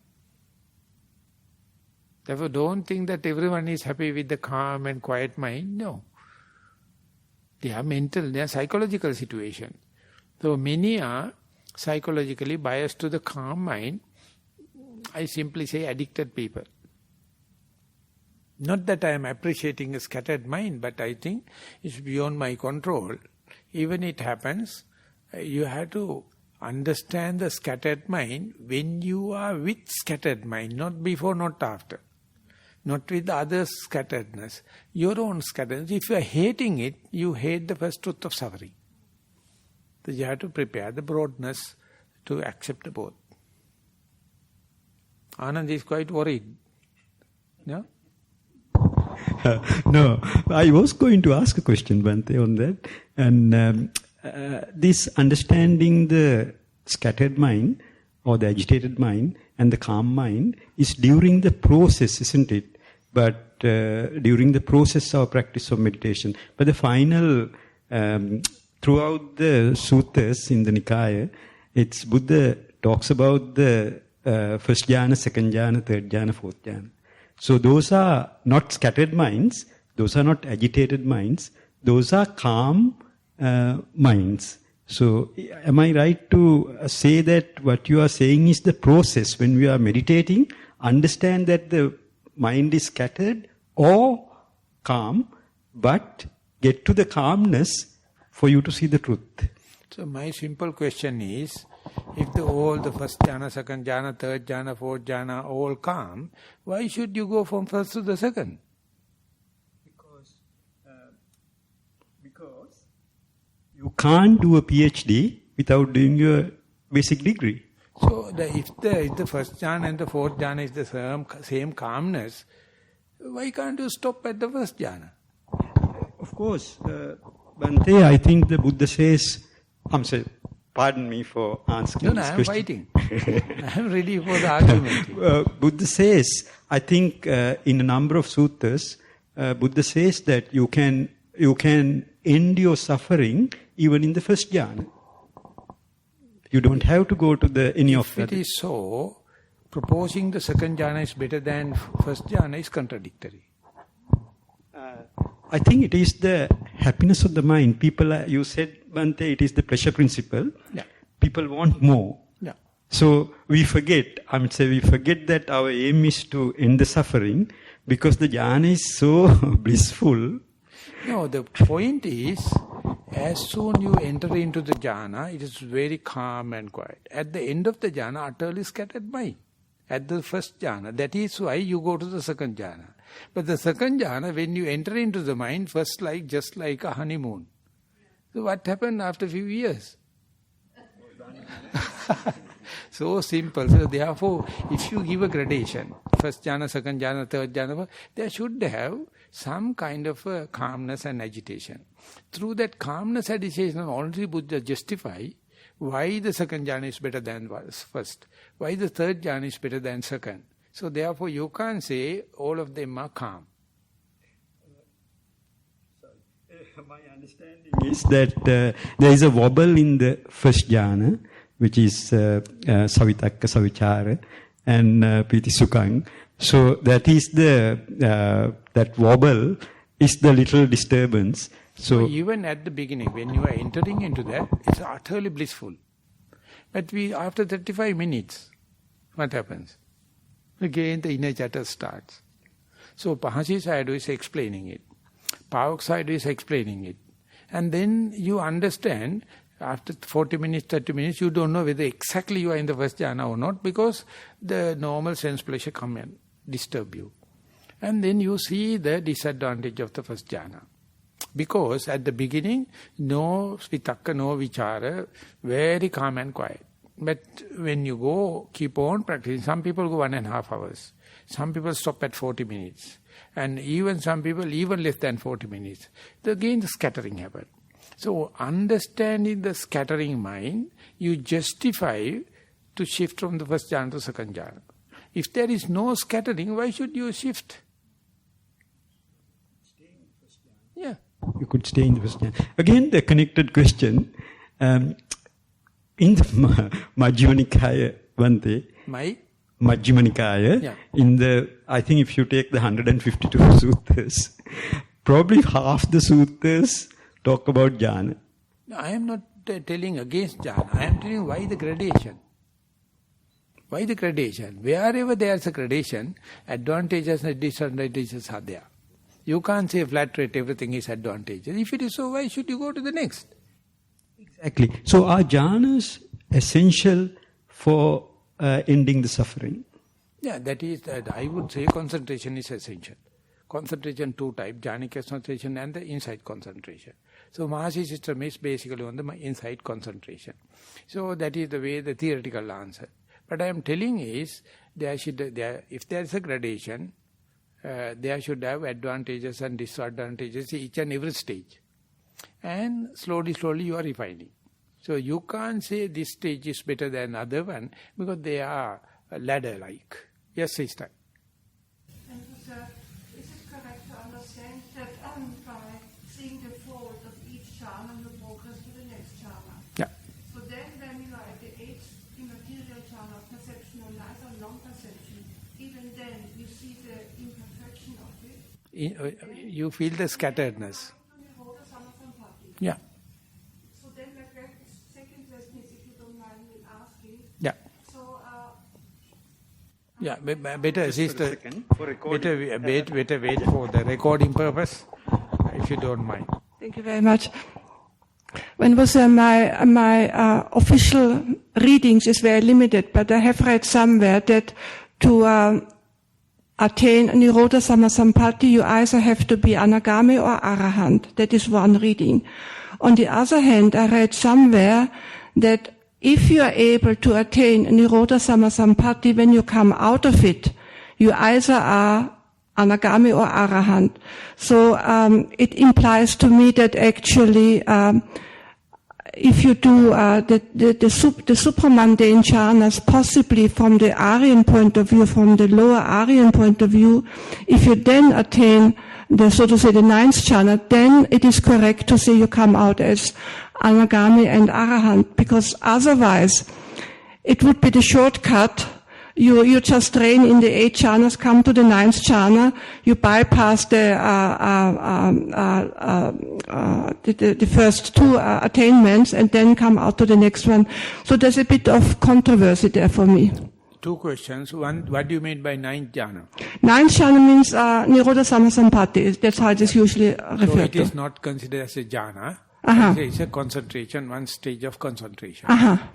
Therefore, don't think that everyone is happy with the calm and quiet mind. No. They are mental, they are psychological situations. So many are psychologically biased to the calm mind. I simply say addicted people. Not that I am appreciating a scattered mind, but I think it's beyond my control. Even it happens, you have to understand the scattered mind when you are with scattered mind, not before, not after. Not with others' scatteredness, your own scatteredness. If you are hating it, you hate the first truth of suffering. So you have to prepare the broadness to accept both. Anand is quite worried. No? No, I was going to ask a question, Bhante, on that. And this understanding the scattered mind or the agitated mind and the calm mind is during the process, isn't it? But during the process of practice of meditation. But the final, throughout the suttas in the Nikaya, it's Buddha talks about the first jhana, second jhana, third jhana, fourth jhana. So those are not scattered minds, those are not agitated minds, those are calm minds. So am I right to say that what you are saying is the process when we are meditating, understand that the mind is scattered or calm, but get to the calmness for you to see the truth? So my simple question is, if all the first jhana, second jhana, third jhana, fourth jhana all calm, why should you go from first to the second? Because you can't do a PhD without doing your basic degree. So if the first jhana and the fourth jhana is the same calmness, why can't you stop at the first jhana? Of course, Bhante, I think the Buddha says, pardon me for asking this question. I am fighting. I am ready for the argument. Buddha says, I think in a number of suttas, Buddha says that you can end your suffering even in the first jhana. You don't have to go to any of that. If it is so, proposing the second jhana is better than first jhana is contradictory. I think it is the happiness of the mind. People, you said, Bhante, it is the pleasure principle. Yeah. People want more. Yeah. So we forget, we forget that our aim is to end the suffering because the jhana is so blissful. No, the point is, as soon you enter into the jhana, it is very calm and quiet. At the end of the jhana, utterly scattered mind. At the first jhana, that is why you go to the second jhana. But the second jhana, when you enter into the mind, first just like a honeymoon. So what happened after a few years? So simple. So therefore, if you give a gradation, first jhana, second jhana, third jhana, there should have some kind of a calmness and agitation. Through that calmness and agitation, already Buddha justify why the second jhana is better than first, why the third jhana is better than second. So therefore you can't say all of them are calm. My understanding is that there is a wobble in the first jhana, which is savitakka, savichara, and piti sukhaṃ. So that is that wobble is the little disturbance. So even at the beginning, when you are entering into that, it's utterly blissful. But after 35 minutes, what happens? Again the inner chatter starts. So Pahasi Sayadaw is explaining it. Pavak Sayadaw is explaining it. And then you understand, after 40 minutes, 30 minutes, you don't know whether exactly you are in the first jhana or not, because the normal sense pleasure come and disturb you. And then you see the disadvantage of the first jhana. Because at the beginning, no vitakka, no vichara, very calm and quiet. But when you go, keep on practicing, some people go 1.5 hours. Some people stop at 40 minutes. And even some people, even less than 40 minutes. Again, the scattering happens. So, understanding the scattering mind, you justify to shift from the first jhana to second jhana. If there is no scattering, why should you shift? you could stay in the first jhana. Again, the connected question, in the Majjhima Nikaya, Bhante, Majjhima Nikaya, in the, I think if you take the 152 suttas, probably half the suttas talk about jhana. I am not telling against jhana, I am telling why the gradation. Why the gradation? Wherever there is a gradation, advantages and disadvantages are there. You can't say flat rate everything is advantageous. If it is so, why should you go to the next? Exactly. So are jhanas essential for ending the suffering? Yeah, that is, I would say concentration is essential. Concentration two types, jhanic concentration and the insight concentration. So Mahasi system is basically on the insight concentration. So that is the way the theoretical answer. But I am telling is, if there is a gradation, there should have advantages and disadvantages each and every stage. And slowly you are refining. So you can't say this stage is better than other one, because they are ladder-like. Yes, sister. And sir, is it correct to understand that by seeing the fold of each jhana, you progress to the next jhana? Yeah. So then when you are at the eighth immaterial jhana of perception or light or non-perception, even then you see the imperfection of it. You feel the scatteredness. Yeah. So then my second question is, if you don't mind me asking. Yeah. So, yeah, better sister, better wait for the recording purpose, if you don't mind. Thank you very much. When was my official readings is very limited, but I have read somewhere that to attain Nirodha Sammasampatti, you either have to be Anagami or Arahant. That is one reading. On the other hand, I read somewhere that if you are able to attain Nirodha Sammasampatti, when you come out of it, you either are Anagami or Arahant. So it implies to me that actually if you do the supramundane jhanas, possibly from the Aryan point of view, from the lower Aryan point of view, if you then attain so to say the ninth jhana, then it is correct to say you come out as Anagami and Arahant, because otherwise it would be the shortcut. You just train in the 8 jhanas, come to the 9th jhana, you bypass the first 2 attainments and then come out to the next one. So there's a bit of controversy there for me. 2 questions. One, what do you mean by 9th jhana? 9th jhana means Nirodha Sammasampatti. That's how it is usually referred to. So it is not considered as a jhana. It's a concentration, one stage of concentration.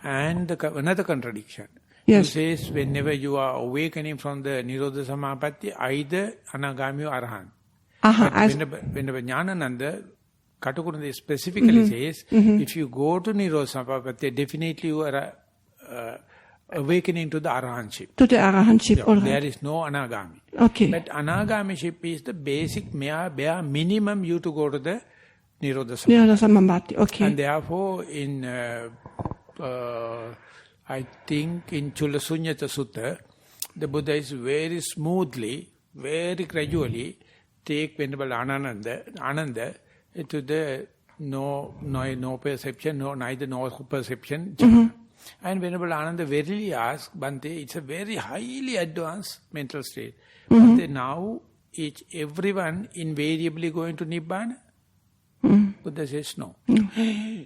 And another contradiction. Yes. It says whenever you are awakening from the Nirodha Samapatti, either Anagami or Arahant. Whenever Jnanananda, Katakunanda specifically says, if you go to Nirodha Samapatti, definitely you are awakening to the Arahantship. To the Arahantship, all right. There is no Anagami. Okay. But Anagamiship is the basic, bare minimum you to go to the Nirodha Samapatti. Okay. And therefore, in I think in Chulasunyata Sutta, the Buddha is very smoothly, very gradually take Venerable Ananda to the no perception, neither no perception. And Venerable Ananda verily asked, Bhante, it's a very highly advanced mental state. Bhante, now everyone invariably going to Nibbana? Buddha says no.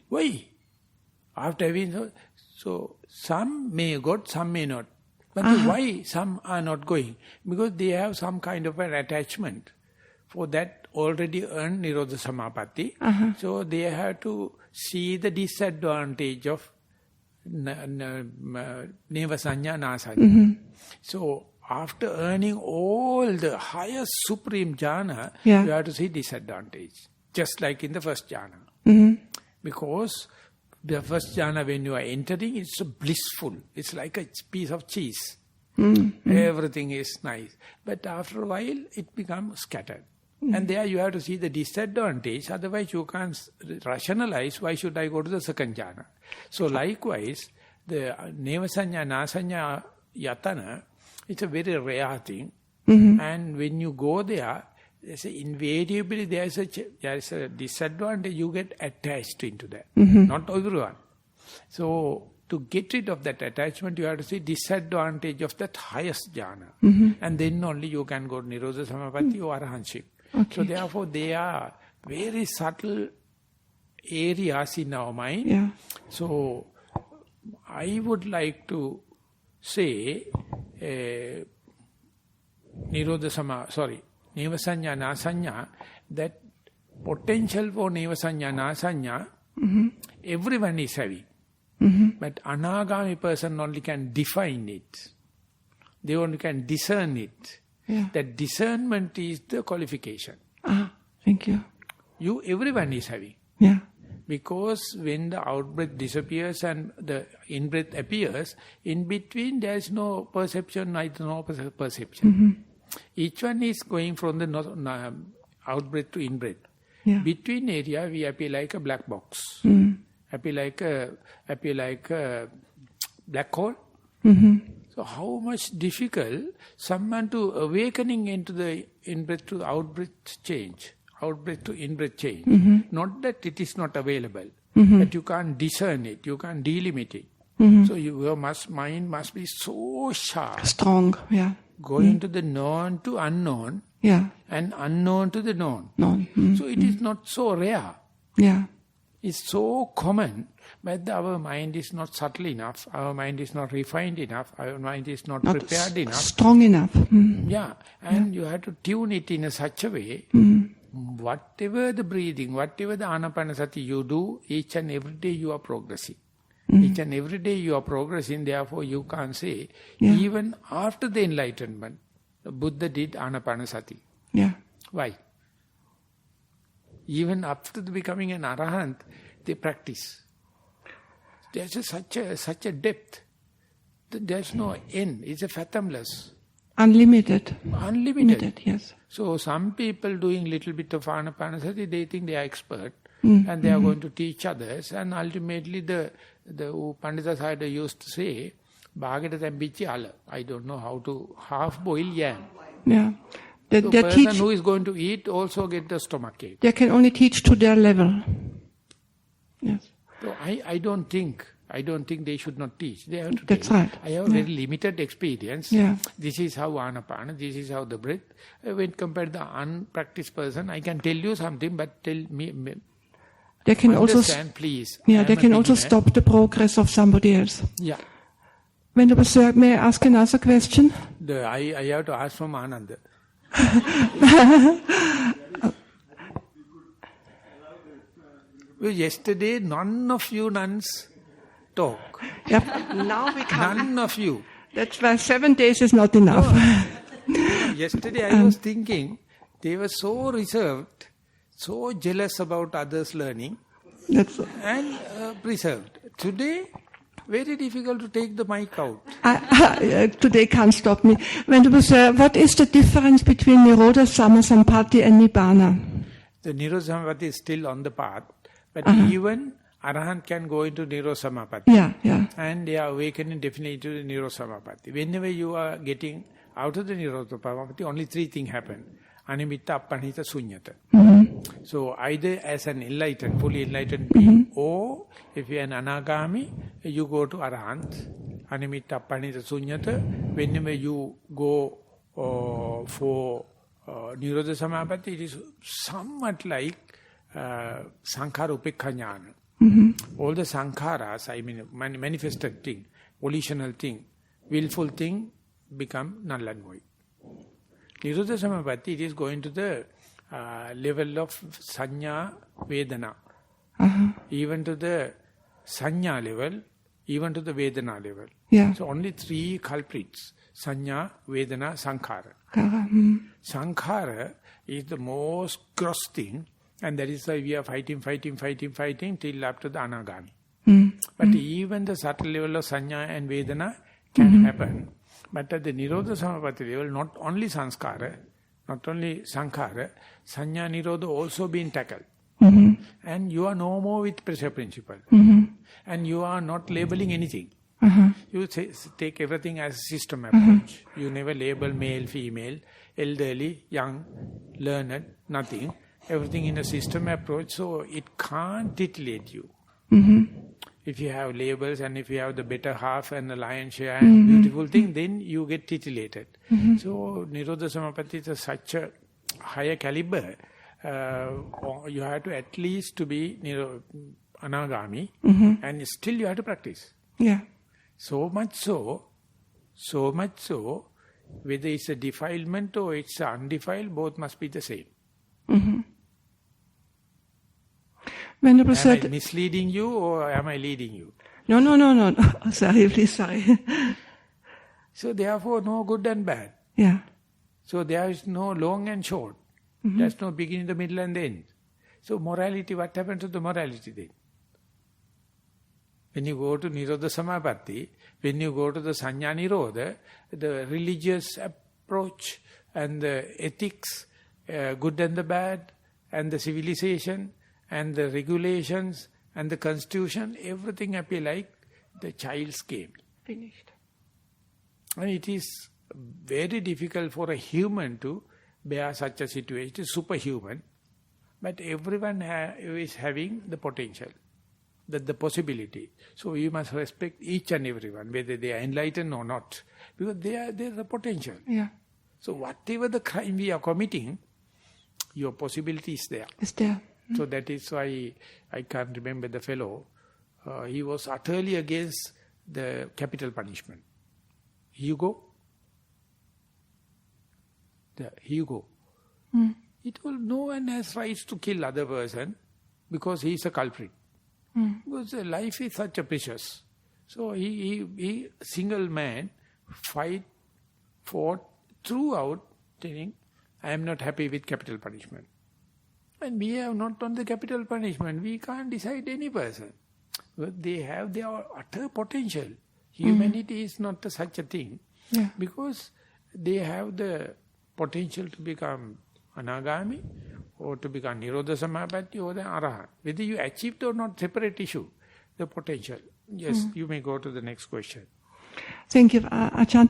Why? After having so some may go, some may not. But why some are not going? Because they have some kind of an attachment for that already earned Nirodha Samapatti. So they have to see the disadvantage of Neva Sanya Nasanya. So after earning all the highest supreme jhana, you have to see disadvantage. Just like in the first jhana. Because the first jhana, when you are entering, it's so blissful. It's like a piece of cheese. Everything is nice. But after a while, it becomes scattered. And there you have to see the disadvantage. Otherwise, you can't rationalize, why should I go to the second jhana? So likewise, the Nevasanya, Nasanya, Yatana, it's a very rare thing. And when you go there, there's invariably there is a disadvantage. You get attached into that. Not everyone. So to get rid of that attachment, you have to see disadvantage of that highest jhana. And then only you can go to Nirodha Samapatti or Arahantship. Okay. So therefore they are very subtle areas in our mind. Yeah. So I would like to say Nevasanya Nasanya, that potential for Nevasanya Nasanya, everyone is having. But Anagami person only can define it. They only can discern it. Yeah. That discernment is the qualification. Thank you. Everyone is having. Yeah. Because when the out-breath disappears and the in-breath appears, in between there is no perception, neither no perception. Each one is going from the out-breath to in-breath. Yeah. Between area we appear like a black box. Appear like a black hole. So how much difficult someone to awakening into the in-breath to out-breath change. Out-breath to in-breath change. Not that it is not available, but you can't discern it, you can't delimit it. So your mind must be so sharp. Strong, yeah. Going to the known to unknown, and unknown to the known. So it is not so rare. Yeah. It's so common, but our mind is not subtle enough, our mind is not refined enough, our mind is not prepared enough. Strong enough. Yeah, and you have to tune it in such a way, whatever the breathing, whatever the anapanasati you do, each and every day you are progressing. Each and every day you are progressing, therefore you can't say, even after the enlightenment, the Buddha did anapanasati. Yeah. Why? Even after becoming an arahant, they practice. There's such a depth. There's no end. It's a fathomless. Unlimited. Unlimited. Yes. So some people doing little bit of anapanasati, they think they are expert. And they are going to teach others. And ultimately the Pandita Sayadaw used to say, Bhagata Tambichi ala. I don't know how to half-boil yam. Yeah. The person who is going to eat also get the stomach ache. They can only teach to their level. Yes. So I don't think they should not teach. They have to That's tell. right. I have a very limited experience. Yeah. This is how anapana, this is how the breath. When compared to the unpracticed person, I can tell you something, but tell me they can understand, please. Yeah, they can also stop the progress of somebody else. Yeah. Venerable Sir, may I ask another question? I have to ask from Ananda. Well, yesterday, none of you nuns talk. Yep. Now we can. None of you. That's why 7 days is not enough. Yesterday I was thinking, they were so reserved, so jealous about others' learning, and preserved. Today, very difficult to take the mic out. Today can't stop me. Venerable Sir, what is the difference between Nirodha Samasampatti and Nibbana? The Nirodha Samapatti is still on the path, but even Arahant can go into Nirodha Samapatti. Yeah. And they are awakening definitely to the Nirodha Samapatti. Whenever you are getting out of the Nirodha Samapatti, only 3 things happen. Animitta, Appanita, Sunyata. So either as an enlightened, fully enlightened being, or if you are an Anagami, you go to Arahant. Animitta, Appanita, Sunyata. Whenever you go for Nirodha Samapatti, it is somewhat like Sankhara Upekha Jnana. All the Sankharas, I mean manifested thing, volitional thing, willful thing, become null and void. Nirodha Samapatti, it is going to the level of Sanya Vedana. Even to the Sanya level, even to the Vedana level. Yeah. So only 3 culprits. Sanya, Vedana, Sankhara. Sankhara is the most gross thing, and that is why we are fighting till after the Anagami. But even the subtle level of Sanya and Vedana can happen. But at the Nirodha Samapatti level, not only Sanskara, not only Sankhara, Sanya Nirodha also being tackled. And you are no more with pressure principle. And you are not labeling anything. You take everything as a system approach. You never label male, female, elderly, young, learned, nothing. Everything in a system approach, so it can't titillate you. If you have labels and if you have the better half and the lion's share and beautiful thing, then you get titillated. So Nirodha Samapatti is such a higher caliber. You have to at least to be anagami, and still you have to practice. Yeah. So much so, whether it's a defilement or it's undefiled, both must be the same. Am I misleading you or am I leading you? No. Sorry, please, sorry. So therefore, no good and bad. Yeah. So there is no long and short. There's no beginning, the middle and the end. So morality, what happened to the morality then? When you go to Nirodha Samapatti, when you go to the Sanya Nirodha, the religious approach and the ethics, good and the bad, and the civilization, and the regulations, and the constitution, everything appear like the child's game. Finished. And it is very difficult for a human to bear such a situation. It is superhuman. But everyone is having the potential, the possibility. So you must respect each and everyone, whether they are enlightened or not. Because there's a potential. Yeah. So whatever the crime we are committing, your possibility is there. It's there. So that is why I can't remember the fellow. He was utterly against the capital punishment. Hugo. He told no one has rights to kill other person because he is a culprit. Because life is such a precious. So he single man, fought throughout, telling, I am not happy with capital punishment. And we have not on the capital punishment. We can't decide any person. But they have their utter potential. Humanity is not such a thing. Yeah. Because they have the potential to become anagami or to become Nirodha Samapatti or the Arahant. Whether you achieved or not, separate issue. The potential. Yes, you may go to the next question. Thank you, Ajahn.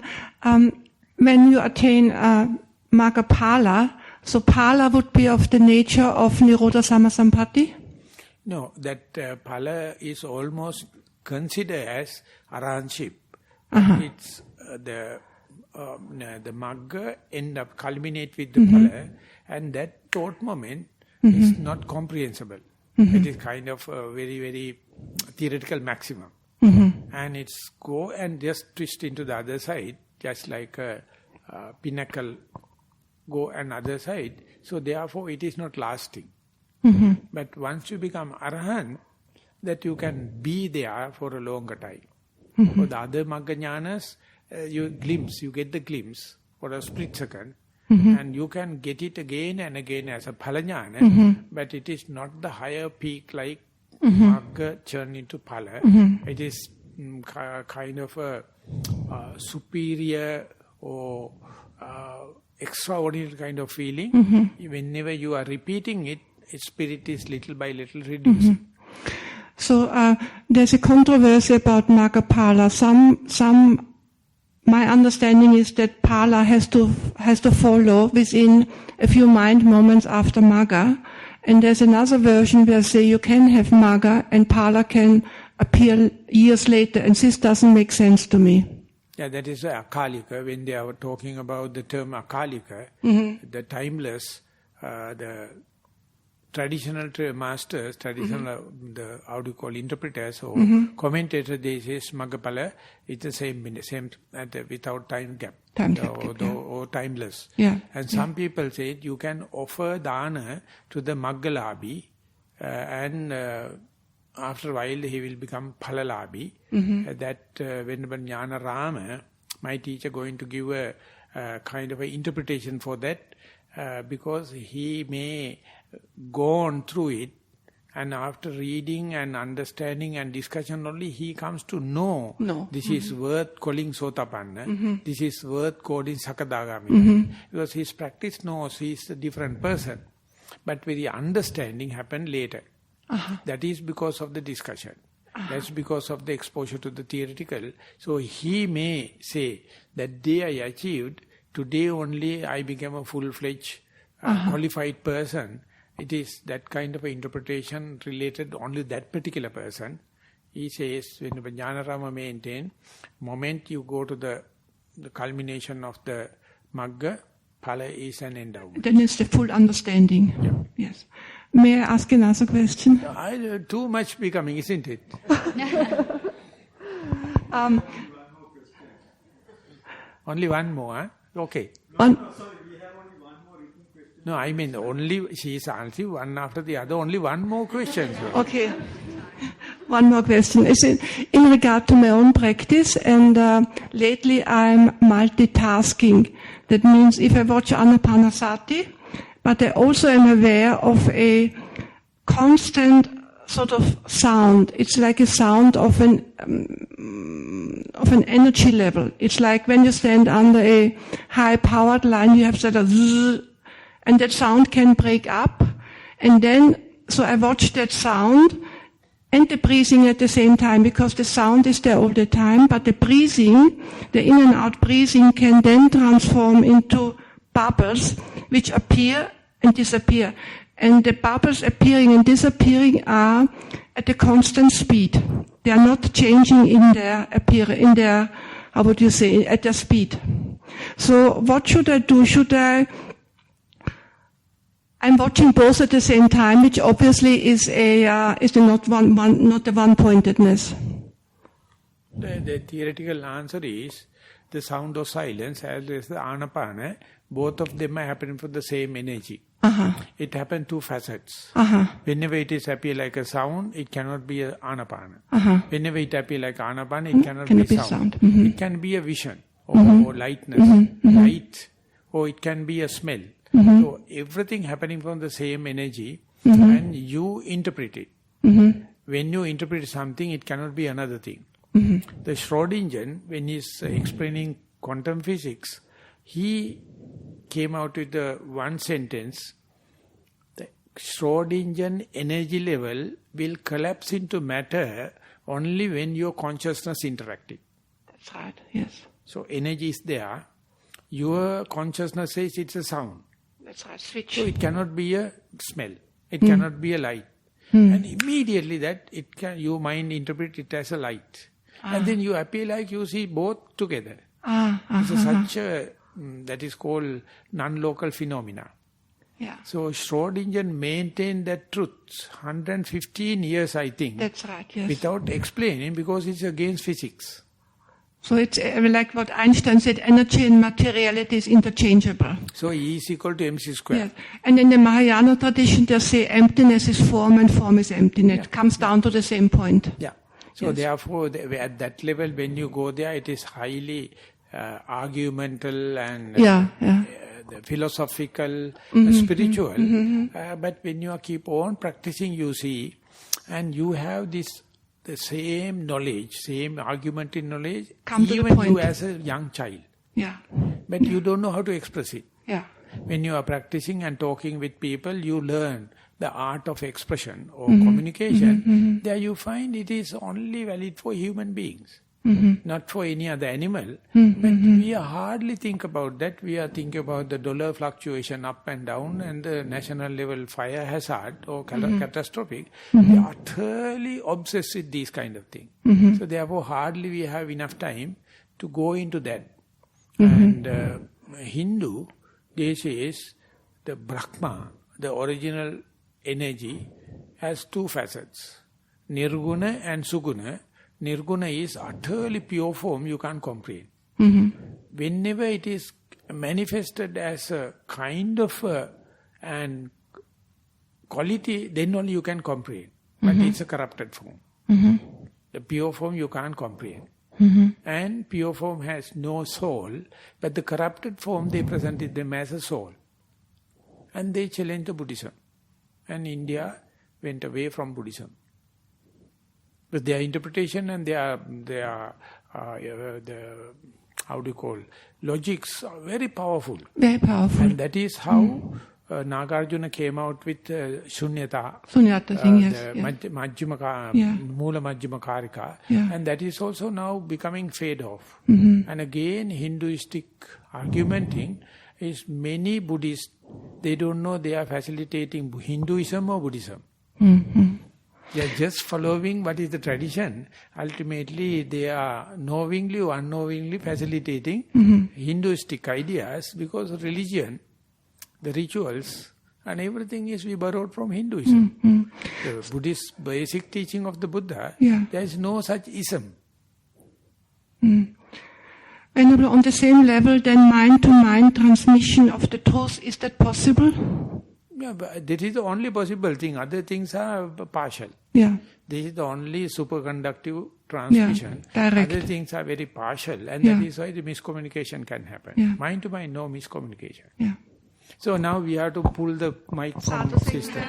When you attain Magga Phala, so Phala would be of the nature of Nirodha Samasampatti? No, that Phala is almost considered as Arahantship. It's the Magga end up culminate with the Phala, and that thought moment is not comprehensible. It is kind of a very, very theoretical maximum. And it's go and just twist into the other side, just like a pinnacle go and other side. So therefore it is not lasting. But once you become Arahant, that you can be there for a longer time. For the other Magga Jnanas, you get the glimpse for a split second, and you can get it again and again as a Phala Jnana, but it is not the higher peak like Magga turn into Phala. It is kind of a superior or extraordinary kind of feeling. Whenever you are repeating it, its spirit is little by little reducing. So there's a controversy about Magga Phala. My understanding is that Phala has to follow within a few mind moments after Magga. And there's another version where say you can have Magga and Phala can appear years later, and this doesn't make sense to me. Yeah, that is Akalika. When they are talking about the term Akalika, the timeless, the traditional masters, the how do you call interpreters or commentators, they say Magga Phala is the same without time gap, or timeless. Yeah. And some people say you can offer dana to the Maggalabhi, and after a while he will become Phalalabhi. That when Jnana Rama, my teacher, going to give a kind of an interpretation for that, because he may go on through it, and after reading and understanding and discussion only, he comes to know this is worth calling Sotapanna, this is worth calling Sakadagami. Because his practice knows he is a different person. But very understanding happened later. That is because of the discussion. That's because of the exposure to the theoretical. So he may say that day I achieved, today only I became a full-fledged qualified person. It is that kind of interpretation related only that particular person. He says, when Jnanarama maintain, moment you go to the culmination of the Magga, Phala is an endowment. Then it's the full understanding. Yeah. Yes. May I ask another question? Too much becoming, isn't it? Only one more, huh? Okay. No, I mean only, she is answering one after the other, only one more question. So. Okay. One more question. Is in regard to my own practice, and lately I'm multitasking. That means if I watch Anapanasati, but I also am aware of a constant sort of sound. It's like a sound of an energy level. It's like when you stand under a high-powered line, you have sort of zzz, and that sound can break up. And then, so I watch that sound and the breathing at the same time, because the sound is there all the time, but the breathing, the in and out breathing, can then transform into bubbles which appear and disappear. And the bubbles appearing and disappearing are at a constant speed. They are not changing in their how would you say, at their speed. So what should I do? I'm watching both at the same time, which obviously is not the one-pointedness. The theoretical answer is the sound of silence as well as the anapana, both of them are happening for the same energy. It happens two facets. Whenever it is appear like a sound, it cannot be a anapana. Whenever it appear like anapana, it cannot be sound. It can be a vision or lightness, light, or it can be a smell. So everything happening from the same energy, and you interpret it. When you interpret something, it cannot be another thing. The Schrödinger, when he is explaining quantum physics, he came out with the one sentence: the Schrödinger energy level will collapse into matter only when your consciousness interacting. That's right, yes. So energy is there. Your consciousness says it's a sound. That's right, switch. So it cannot be a smell. It cannot be a light. And immediately your mind interpret it as a light. And then you appear like you see both together. It's such a, that is called non-local phenomena. Yeah. So Schrödinger maintained that truth 115 years, I think. That's right, yes. Without explaining, because it's against physics. So it's like what Einstein said, energy and materiality is interchangeable. So E is equal to mc square. Yes. And in the Mahayana tradition, they say emptiness is form and form is emptiness. It comes down to the same point. Yeah. So therefore, at that level, when you go there, it is highly argumental and philosophical, spiritual. But when you keep on practicing, you see, and you have the same knowledge, same argumentative knowledge, even you as a young child. Yeah. But you don't know how to express it. Yeah. When you are practicing and talking with people, you learn the art of expression or communication. There you find it is only valid for human beings, not for any other animal. But we hardly think about that. We are thinking about the dollar fluctuation up and down and the national level fire hazard or catastrophic. We are utterly obsessed with these kind of things. So therefore hardly we have enough time to go into that. And Hindu, they say the Brahma, the original energy, has two facets, Nirguna and Suguna. Nirguna is utterly pure form, you can't comprehend. Whenever it is manifested as a kind of an quality, then only you can comprehend. But it's a corrupted form. The pure form you can't comprehend. And pure form has no soul, but the corrupted form, they presented them as a soul. And they challenged the Buddhism. And India went away from Buddhism. But their interpretation and their how do you call, logics are very powerful. Very powerful. And that is how Nagarjuna came out with Shunyata. Sunyata thing, yes. Mula Majjhima Karika. Yeah. And that is also now becoming fade off. Mm-hmm. And again, Hinduistic argumenting is many Buddhists, they don't know they are facilitating Hinduism or Buddhism. Mm-hmm. They are just following what is the tradition. Ultimately, they are knowingly or unknowingly facilitating Hinduistic ideas, because religion, the rituals and everything is we borrowed from Hinduism. The Buddhist basic teaching of the Buddha, there is no such ism. Venerable, on the same level, then mind-to-mind transmission of the truth, is that possible? Yeah, but that is the only possible thing. Other things are partial. Yeah. This is the only superconductive transmission. Yeah, direct. Other things are very partial, and that is why the miscommunication can happen. Yeah. Mind to mind, no miscommunication. Yeah. So now we have to pull the mic from the system.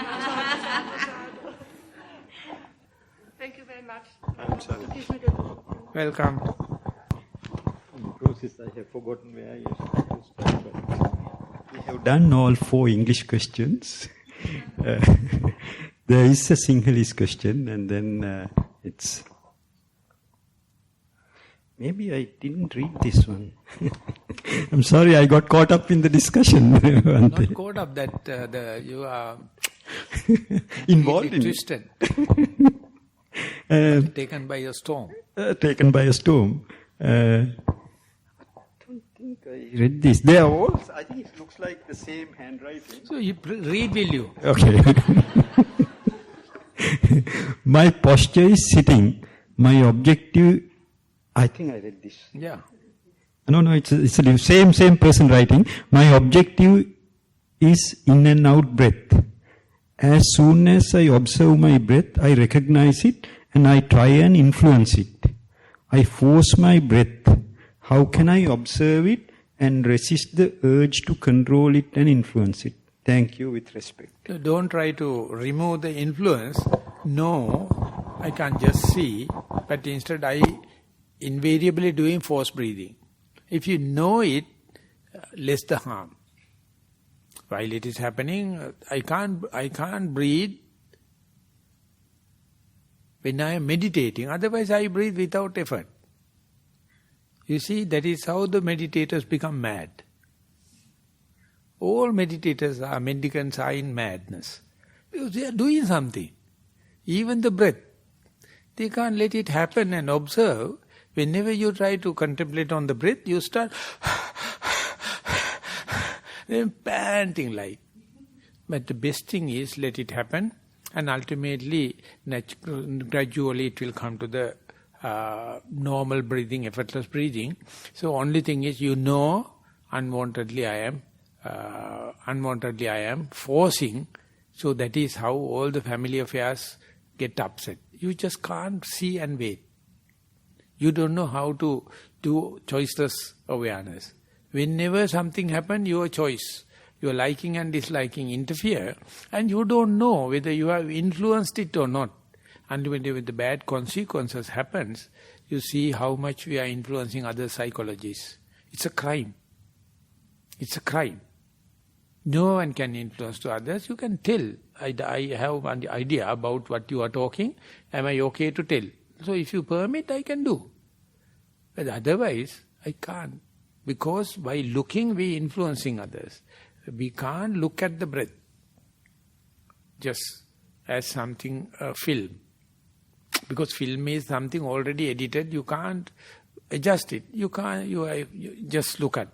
Thank you very much. I'm sorry. Welcome. In process, I have forgotten where I used to start. But we have done all 4 English questions. There is a Sinhalese question, and then it's... Maybe I didn't read this one. I'm sorry, I got caught up in the discussion. Not caught up, that you are involved in twisted. Taken by a storm. Taken by a storm. I don't think I read this. They are all, I think it looks like the same handwriting. So you read, will you? Okay. My posture is sitting. My objective... I think I read this. Yeah. No, it's the same person writing. My objective is in and out breath. As soon as I observe my breath, I recognize it and I try and influence it. I force my breath. How can I observe it and resist the urge to control it and influence it? Thank you, with respect. So don't try to remove the influence. No, I can't just see, but instead I invariably doing forced breathing. If you know it, less the harm. While it is happening, I can't breathe when I am meditating. Otherwise I breathe without effort. You see, that is how the meditators become mad. All meditators are, mendicants are in madness. Because they are doing something. Even the breath. They can't let it happen and observe. Whenever you try to contemplate on the breath, you start then panting like. But the best thing is let it happen, and ultimately, gradually it will come to the normal breathing, effortless breathing. So only thing is, you know, unwantedly I am forcing. So that is how all the family affairs get upset. You just can't see and wait. You don't know how to do choiceless awareness. Whenever something happens, your choice, your liking and disliking interfere, and you don't know whether you have influenced it or not. And when the bad consequences happens, you see how much we are influencing other psychologies. It's a crime. It's a crime. No one can influence to others. You can tell. I have an idea about what you are talking. Am I okay to tell? So if you permit, I can do. But otherwise, I can't. Because by looking, we influencing others. We can't look at the breath just as something, film. Because film is something already edited, you can't adjust it. You just look at.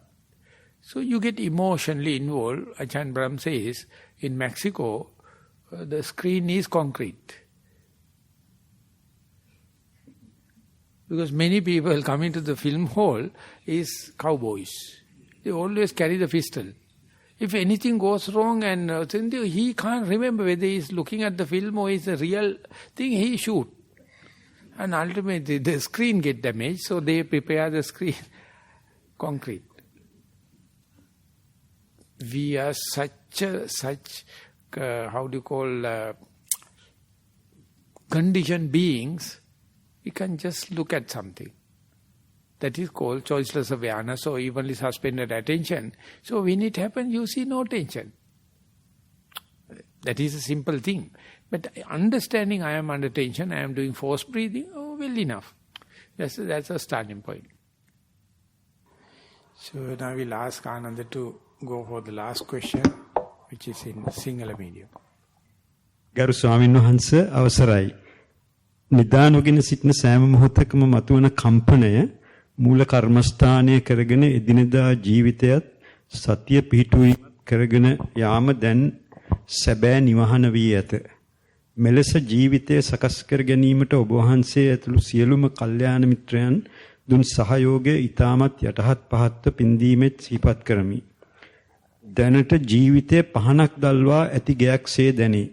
So you get emotionally involved. Ajahn Brahm says, in Mexico, the screen is concrete. Because many people coming to the film hall is cowboys. They always carry the pistol. If anything goes wrong and he can't remember whether he is looking at the film or is a real thing, he shoot. And ultimately the screen get damaged, so they prepare the screen concrete. We are conditioned beings. We can just look at something. That is called choiceless awareness or evenly suspended attention. So when it happens, you see no tension. That is a simple thing. But understanding I am under tension, I am doing forced breathing, well enough. That's a starting point. So now we'll ask Ananda to go for the last question, which is in Sinhala medium. Garu Swamin Wahanse Avasarai. නිදානොගෙන සිටින සෑම මොහොතකම මතුවන කම්පනය මූල කර්මස්ථානය කරගෙන එදිනෙදා ජීවිතයත් සතිය පිහිටුවීම කරගෙන යාම දැන් සැබෑ නිවහන වී ඇත. මෙලෙස ජීවිතය සකස් කර ගැනීමට ඔබ වහන්සේ ඇතුළු සියලුම කල්යාණ මිත්‍රයන් දුන් සහයෝගය ඊටමත් යටහත් පහත්ව පින්දීමෙත් සිහිපත් කරමි. දැනට ජීවිතයේ පහනක් දල්වා ඇති ගෑක්සේ දැනේ.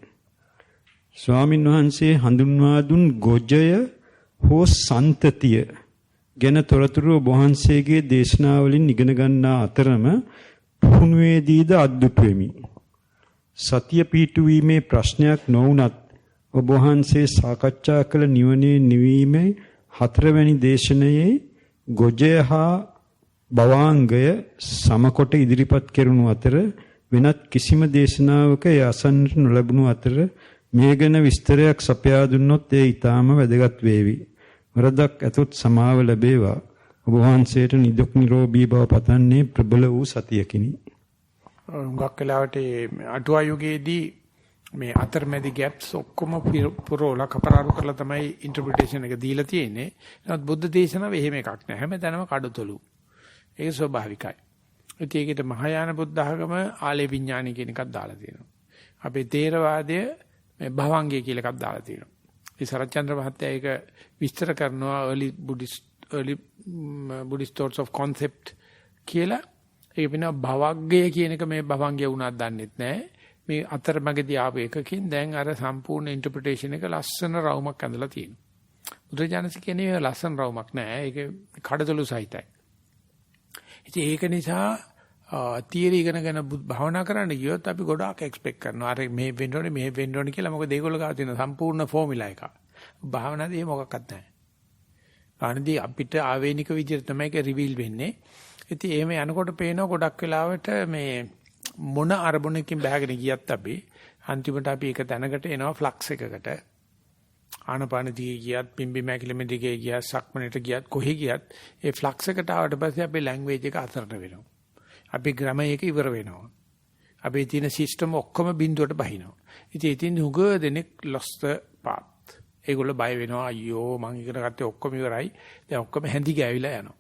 ස්වාමින් වහන්සේ හඳුන්වා දුන් ගොජය හෝ සන්තතිය ගැන තොරතුරු ඔබ වහන්සේගේ දේශනාවලින් ඉගෙන ගන්නා අතරම පුහුණුවේදීද අද්දුටු වෙමි. සතිය පිහිටුවීමේ ප්‍රශ්නයක් නොවුනත් ඔබ වහන්සේ සාකච්ඡා කළ නිවනේ නිවීමේ 4 වෙනි දේශනයේ ගොජය හා භවාංගය සමකොට ඉදිරිපත් කෙරුණු අතර වෙනත් කිසිම දේශනාවක ඒ අසන්නට නොලැබුණු අතර මේ ගැන විස්තරයක් සපයා දුන්නොත් ඒ ඊටාම වැදගත් වේවි. වරදක් ඇතොත් සමාව ලැබේවා. ඔබ වහන්සේට නිදුක් නිරෝගී බව පතන්නේ ප්‍රබල වූ සතියකිනි. හුඟක් වෙලාවට අටුවා යුගයේදී මේ අතරමැදි ગેප්ස් ඔක්කොම පුරෝලා කපරාරු කරලා තමයි ඉන්ටර්ප්‍රිටේෂන් එක දීලා තියෙන්නේ. නමුත් බුද්ධ දේශනාව එහෙම එකක් නෑ. හැමතැනම කඩතොළු. ඒක ස්වභාවිකයි. ඒකේට මහායාන බුද්ධ ආගම ආලේ විඥානි කියන එකක් දාලා තියෙනවා. අපේ තේරවාදය මේ භවංගය කියලා එකක් දාලා තියෙනවා. ඒ සරච්චන්ද්‍ර මහත්තයා ඒක විස්තර කරනවා early Buddhist thoughts of concept කියලා. ඒක වෙනවා භවග්ගය කියන එක මේ භවංගය වුණාද දන්නෙත් නැහැ. මේ අතරමැදි ආපු එකකින් දැන් අර සම්පූර්ණ ඉන්ටර්ප්‍රිටේෂන් එක ලස්සන රවුමක් ඇඳලා තියෙනවා. බුදුරජාණන් කියන්නේ ලස්සන රවුමක් නෑ. ඒක කඩතොළු සහිතයි. ඉතින් ඒක නිසා තියරි ඉගෙනගෙන භාවනා කරන්න ගියොත් අපි ගොඩාක් එක්ස්පෙක්ට් කරනවා. අර මේ වෙන්න ඕනේ කියලා. මොකද ඒගොල්ලෝ ගාව තියෙන සම්පූර්ණ ෆෝමියුලා එක. භාවනාවේ එහෙම මොකක්වත් නැහැ. කාණදී අපිට ආවේනික විදිහට තමයි ඒක රිවීල් වෙන්නේ. ඉතින් එහෙම යනකොට පේනවා ගොඩක් වෙලාවට මේ මොන අරමුණකින් බහගෙන ගියත් අපි අන්තිමට අපි එක තැනකට එනවා ෆ්ලක්ස් එකකට. ආනපාන දිගේ ගියත් පිම්බි මැකිලිම දිගේ ගියත් සක්මනට ගියත් කොහේ ගියත් ඒ ෆ්ලක්ස් එකට ආවට පස්සේ අපේ ලැන්ග්වේජ් එක අතරට වෙනවා. අපි ග්‍රැමර් එක ඉවර වෙනවා. අපේ තියෙන සිස්ටම් ඔක්කොම බිඳුවට බහිනවා. ඉතින් හුඟ දෙනෙක් lost the path. ඒගොල්ලෝ බය වෙනවා අයියෝ මං ඉගෙන ගත්තේ ඔක්කොම ඉවරයි. දැන් ඔක්කොම හැඳි ගෑවිලා යනවා.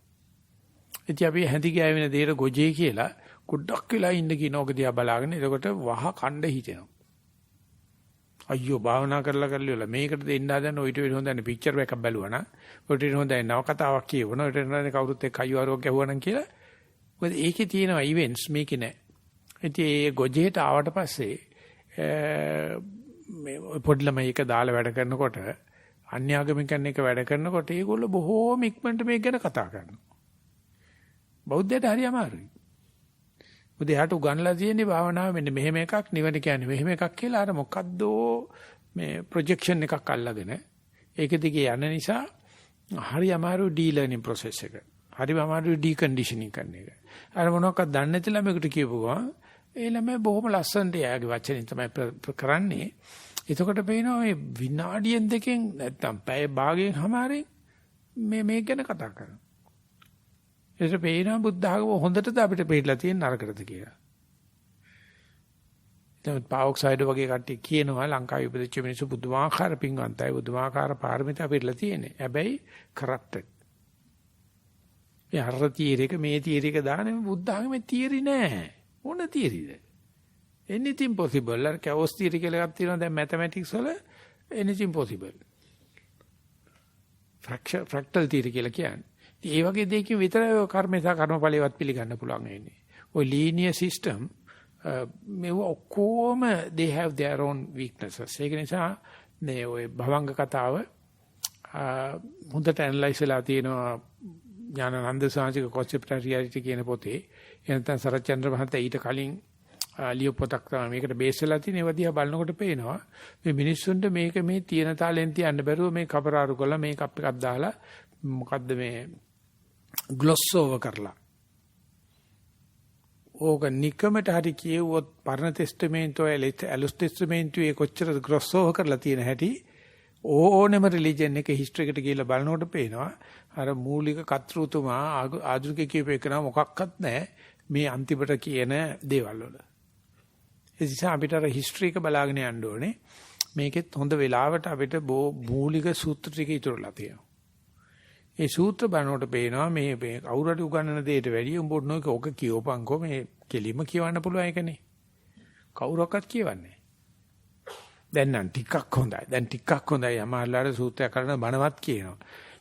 ඉතින් අපි හැඳි ගෑවෙන දේට ගොජේ කියලා කුඩක් වෙලා ඉන්න කිනෝක දිහා බලාගෙන එතකොට වහ කණ්ඩ හිතෙනවා. අයියෝ භාවනා කරලා මේකට දෙන්න හදන ඔයිට වෙන හොඳන්නේ පික්චර් එකක් බැලුවා නම් ඔයිට හොඳයි නව කතාවක් කියවනවා ඔයිට හොඳයි කවුරුත් එක්ක අයියෝ ගැහුවා නම් කියලා. මොකද ඒකේ තියෙනවා ඉවෙන්ට්ස් මේකේ නෑ. ඉතින් ඒ ගොජේට ආවට පස්සේ මේ පොඩි ළමයි එක දාලා වැඩ කරනකොට අන්‍යාගමිකයන් එක වැඩ කරනකොට ඒගොල්ලෝ බොහෝම ඉක්මනට මේක ගැන කතා කරනවා. බෞද්ධයට හරි අමාරුයි. මොකද එයාට උගන්ලා තියෙන්නේ භාවනාව මෙන්න මෙහෙම එකක් නිවන කියන්නේ මෙහෙම එකක් කියලා අර මොකද්දෝ මේ ප්‍රොජෙක්ෂන් එකක් අල්ලගෙන ඒක දිගේ යන නිසා හරි අමාරු ඩීලර්නින් ප්‍රොසෙස් එක. හරි අමාරු ඩිකන්ඩිෂනින් කරන එක. අර මොනවාක්වත් දන්නේ නැති ළමයෙකුට කියපු ගමන් ඒ ළමයා බොහොම ලස්සනට එයාගේ වචනෙන් තමයි කරන්නේ. එතකොට පේනවා මේ විනාඩියෙන් දෙකෙන් නැත්තම් පැය භාගයෙන් හැමාරෙන් මේක ගැන කතා කරනවා. ඒක පේනවා බුද්ධ ආගම හොඳටද අපිට පිළිලා තියෙන නරකටද කියලා. දැන් පාවොක්සයිඩ් වගේ කට්ටිය කියනවා ලංකාවේ ඉපදිච්ච මිනිස්සු බුදුමාකාර පින්වන්තයි බුදුමාකාර පාරමිතා පිළිලා තියෙන්නේ. හැබැයි කරප්ටඩ්. ඒ අර තීරයක මේ තීරයක දාන්නේ බුද්ධ ආගමේ තීරි නෑ. මොන තීරිද? anything possible. අර කැවොස් තීරි කියලා එකක් තියෙනවා දැන් මැතමැටික්ස් වල anything possible. ෆ්‍රැක්ටල් තීරි කියලා කියන්නේ. ඒ වගේ දෙයකින් විතරයි කර්මය සහ කර්මඵලයවත් පිළිගන්න පුළුවන් වෙන්නේ. ඔය linear system මේ ඔක්කොම they have their own weaknesses. ඒක නිසා මේ ඔය භවංග කතාව හොඳට ඇනලයිස් වෙලා තියෙනවා ඥානানন্দ සාංශික concept reality කියන පොතේ. එනතන සරච්චන්ද්‍ර මහත්තයා ඊට කලින් ලියපු පොතක් තමයි මේකට බේස් වෙලා තියෙන. ඒව දිහා බලනකොට පේනවා මේ මිනිස්සුන්ට මේක මේ තියෙන තාලෙන් තියන්න බැරුව මේ කපරාරු කරලා මේ කප් එකක් දාලා මොකද්ද මේ ග්ලොස් ඕවර් කරලා ඕක නිකමට හරි කියවුවොත් පරණ ටෙස්ටමේන්තුවේ ඇලුස් ටෙස්ටමේන්තුවේ කොච්චර ක්‍රොස් ඕවර් කරලා තියෙන හැටි ඕනෙම රිලිජන් එක හිස්ටරි එකට ගිහිල්ලා බලනකොට පේනවා අර මූලික කර්තෘතුමා ආධුනික කියපේකන මොකක්වත් නැහැ මේ අන්තිමට කියන දේවල් වල. ඒ නිසා අපිට අර හිස්ටරි එක බලාගෙන යන්න ඕනේ. මේකෙත් හොඳ වෙලාවට අපිට මූලික සූත්‍ර ටික ඉතුරුලා තියෙනවා. ඒ සූත්‍ර බලනකොට පේනවා මේ කවුරු හරි උගන්වන දෙයට වැඩිය උඹ නෝක ඔක කියවපන්කෝ මේ කෙලිම කියවන්න පුළුවන් එකනේ. කවුරක්වත් කියවන්නේ දැන් නම් ටිකක් හොඳයි. දැන් ටිකක් හොඳයි. යමාලාට සූත්‍රය කරන බණවත් කියනවා.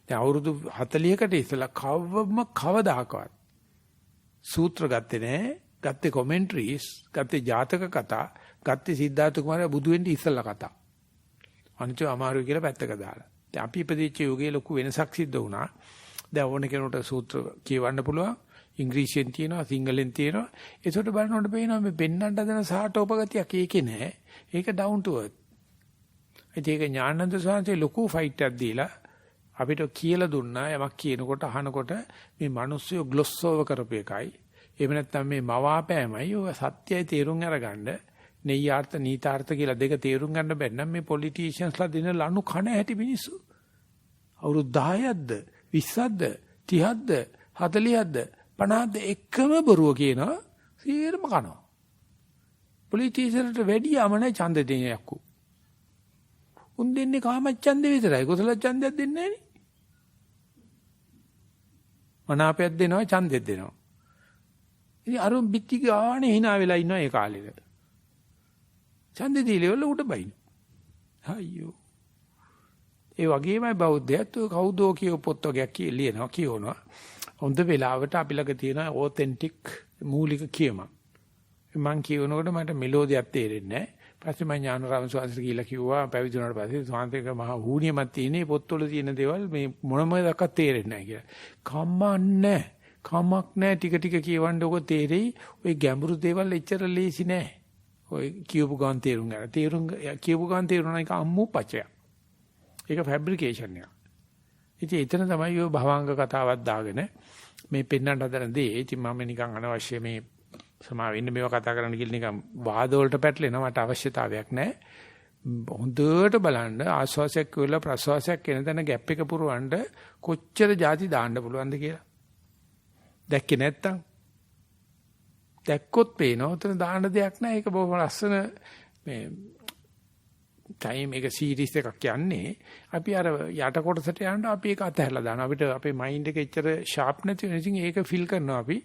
දැන් අවුරුදු 40කට ඉස්සලා කවදාකවත් සූත්‍ර ගත්තේ නැහැ. ගත්තේ කොමෙන්ටරිස්, ගත්තේ ජාතක කතා, ගත්තේ සිද්ධාර්ථ කුමාරයා බුදු වෙන්න ඉස්සලා කතා. අනිත් අමාරුයි කියලා පැත්තක දාලා. දැන් අපි ඉපදිච්ච යුගයේ ලොකු වෙනසක් සිද්ධ වුණා. දැන් ඕන කෙනෙකුට සූත්‍ර කියවන්න පුළුවන්. ඉංග්‍රීසියෙන් තියෙනවා, සිංහලෙන් තියෙනවා. ඒකට බලනකොට පේනවා මේ පෙන්නන්න හදන සාටෝපගතියක් ඒකේ නැහැ. ඒක ඩවුන් ටු අර්ත්. ඒක ඥානන්ද සාන්තේ ලොකු ෆයිට් එකක් දීලා අපිට කියලා දුන්නා යමක් කියනකොට අහනකොට මේ මිනිස්සු ග්ලොස් ඕවර් කරපු එකයි. එහෙම නැත්නම් මේ මවාපෑමයි ඔය සත්‍යයි තේරුම් අරගන්න නෙయ్యాර්ථ නීතාර්ථ කියලා දෙක තේරුම් ගන්න බැන්නම් මේ පොලිටිෂියන්ස්ලා දෙන ලනු කන හැටි මිනිස්සු. අවුරුදු 10ක්ද 20ක්ද 30ක්ද 40ක්ද 50ක්ද එකම බොරුව කියනවා සීරම කනවා. පොලිටිෂියන්ට වැඩි යමන ඡන්ද දෙන යක්කු. උන් දෙන්නේ කාමච්ඡන්දේ විතරයි. කුසල ඡන්දයක් දෙන්නේ නැහැ නේ. මනාපයක් දෙනවා ඡන්දෙත් දෙනවා. ඉතින් අරුන් පිටි ගානේ hina වෙලා ඉන්නවා ඒ කාලෙට. ඡන්දේ දීලෙවල උඩ බයින. අයියෝ. ඒ වගේමයි බෞද්ධයත් ඔය කවුදෝ කියව පොත් වගේක් ලියනවා කියවනවා. හොඳ වෙලාවට අපි ළඟ තියෙන ඔතෙන්ටික් මූලික කියම. මම කියනකොට මට මෙලෝදියක් තේරෙන්නේ නැහැ. පස්සේ මම ඥානරාම ස්වාමීන් කියලා කිව්වා පැවිදි වුණාට පස්සේ ස්වාමීන්ක මහා හුනියමක් තියෙනේ පොත්වල තියෙන දේවල් මේ මොනම දක්වත් තේරෙන්නේ නැහැ කියලා. කම්මන්නේ කමක් නැහැ ටික ටික කියවන්න ඕක තේරෙයි. ওই ගැඹුරු දේවල් එච්චර ලේසි නැහැ. ඔය කියවපු ගමන් තේරුම් ගන්න. කියවපු ගමන් තේරුණා එක අම්මු පචයක්. ඒක ෆැබ්‍රිකේෂන් එක. ඉතින් එතන තමයි ඔය භවංග කතාවක් දාගෙන මේ පෙන්වන්න හදන දේ. ඉතින් මම නිකන් අනවශ්‍ය මේ සමාවෙ ඉන්න මේවා කතා කරන්න කියලා නිකන් වාද වලට පැටලෙනවා. මට අවශ්‍යතාවයක් නැහැ. හොඳට බලන්න ආශ්වාසයක් කියලා ප්‍රශ්වාසයක් කියන තැන ગેප් එක පුරවන්න කොච්චර ಜಾති දාන්න පුළුවන්ද කියලා. දැක්කේ නැත්තම් දැක්කොත් පේනවා උතන දාන්න දෙයක් නැහැ. ඒක බොහොම ලස්සන මේ ටයිම් එක සීරීස් එකක් යන්නේ. අපි අර යට කොටසට යන්න අපි ඒක අතහැරලා දානවා. අපිට අපේ මයින්ඩ් එක එච්චර ෂාප් නැති වෙන ඉතින් ඒක ෆිල් කරනවා අපි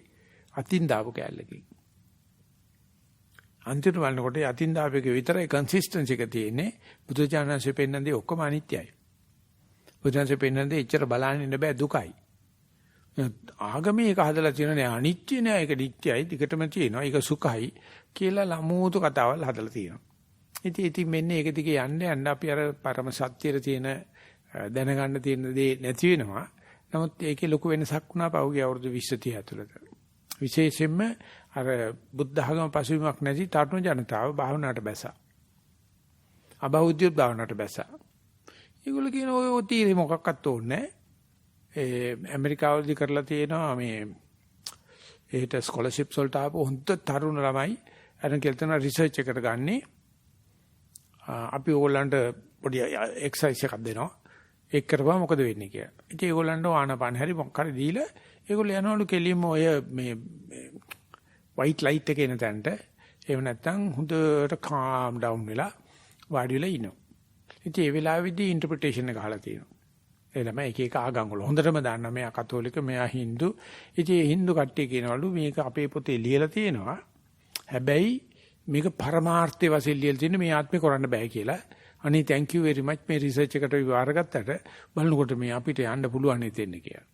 අතින් දාපු කැලලකින්. අන්තිමට බලනකොට යතින් දාපේක විතරයි කන්සිස්ටන්සි එක තියෙන්නේ. බුදුචානන්සේ පෙන්නන්නේ ඔක්කොම අනිත්‍යයි. බුදුචානන්සේ පෙන්නන්නේ එච්චර බලන්න ඉන්න බෑ දුකයි. ආගමේ එක හදලා තියෙන නෑ අනිත්‍ය නෑ ඒක නිට්ටයයි දිගටම තියෙනවා. ඒක සුඛයි කියලා ලමූතු කතාවල් හදලා තියෙනවා. ඉතින් මෙන්න ඒක දිගේ යන්න අපි අර පරම සත්‍යයේ තියෙන දැනගන්න තියෙන දේ නැති වෙනවා. නමුත් ඒකේ ලොකු වෙනසක් වුණා පහුගිය අවුරුදු 20 30 ඇතුළත. විශේෂයෙන්ම අර බුද්ධ ධර්ම පසුබිමක් නැති තරුණ ජනතාව භාවනාවට බැසා. අබෞද්ධ භාවනාවට බැසා. ඒගොල්ලෝ කියන ඔය තීරේ මොකක්වත් ඕනේ නැහැ. ඇමරිකාවලදී කරලා තියෙනවා මේ ඒට ස්කෝලර්ෂිප්ස් වලට ආපු හොඳ තරුණ ළමයි අරන් කියලා රිසර්ච් එකට ගන්නේ. අපි ඕගොල්ලන්ට පොඩි එක්සර්සයිස් එකක් දෙනවා. ඒක කරපුවා මොකද වෙන්නේ කියලා. ඉතින් ඒගොල්ලන්ට ආනපාන හරි මොකක් හරි දීලා ඒගොල්ලෝ යනවලු කෙලින්ම ඔය මේ white light එකේ එන තැනට එහෙම නැත්නම් හොඳට calm down වෙලා වාඩි වෙලා ඉනවා. ඉතින් ඒ වෙලාවේදී ඉන්ටර්ප්‍රිටේෂන් එක අහලා තියෙනවා. ඒ ළමයි එක එක ආගම් වල හොඳටම දන්නා මෙයා කතෝලික මෙයා හින්දු. ඉතින් හින්දු කට්ටිය කියනවලු මේක අපේ පොතේ ලියලා තියෙනවා. හැබැයි මේක පරමාර්ථය වශයෙන් ලියලා තියෙන මේ ආත්මේ කරන්න බෑ කියලා. අනේ thank you very much මේ රිසර්ච් එකට විවර ගත්තට බලනකොට මේ අපිට යන්න පුළුවන් හිතෙන්නේ කියලා.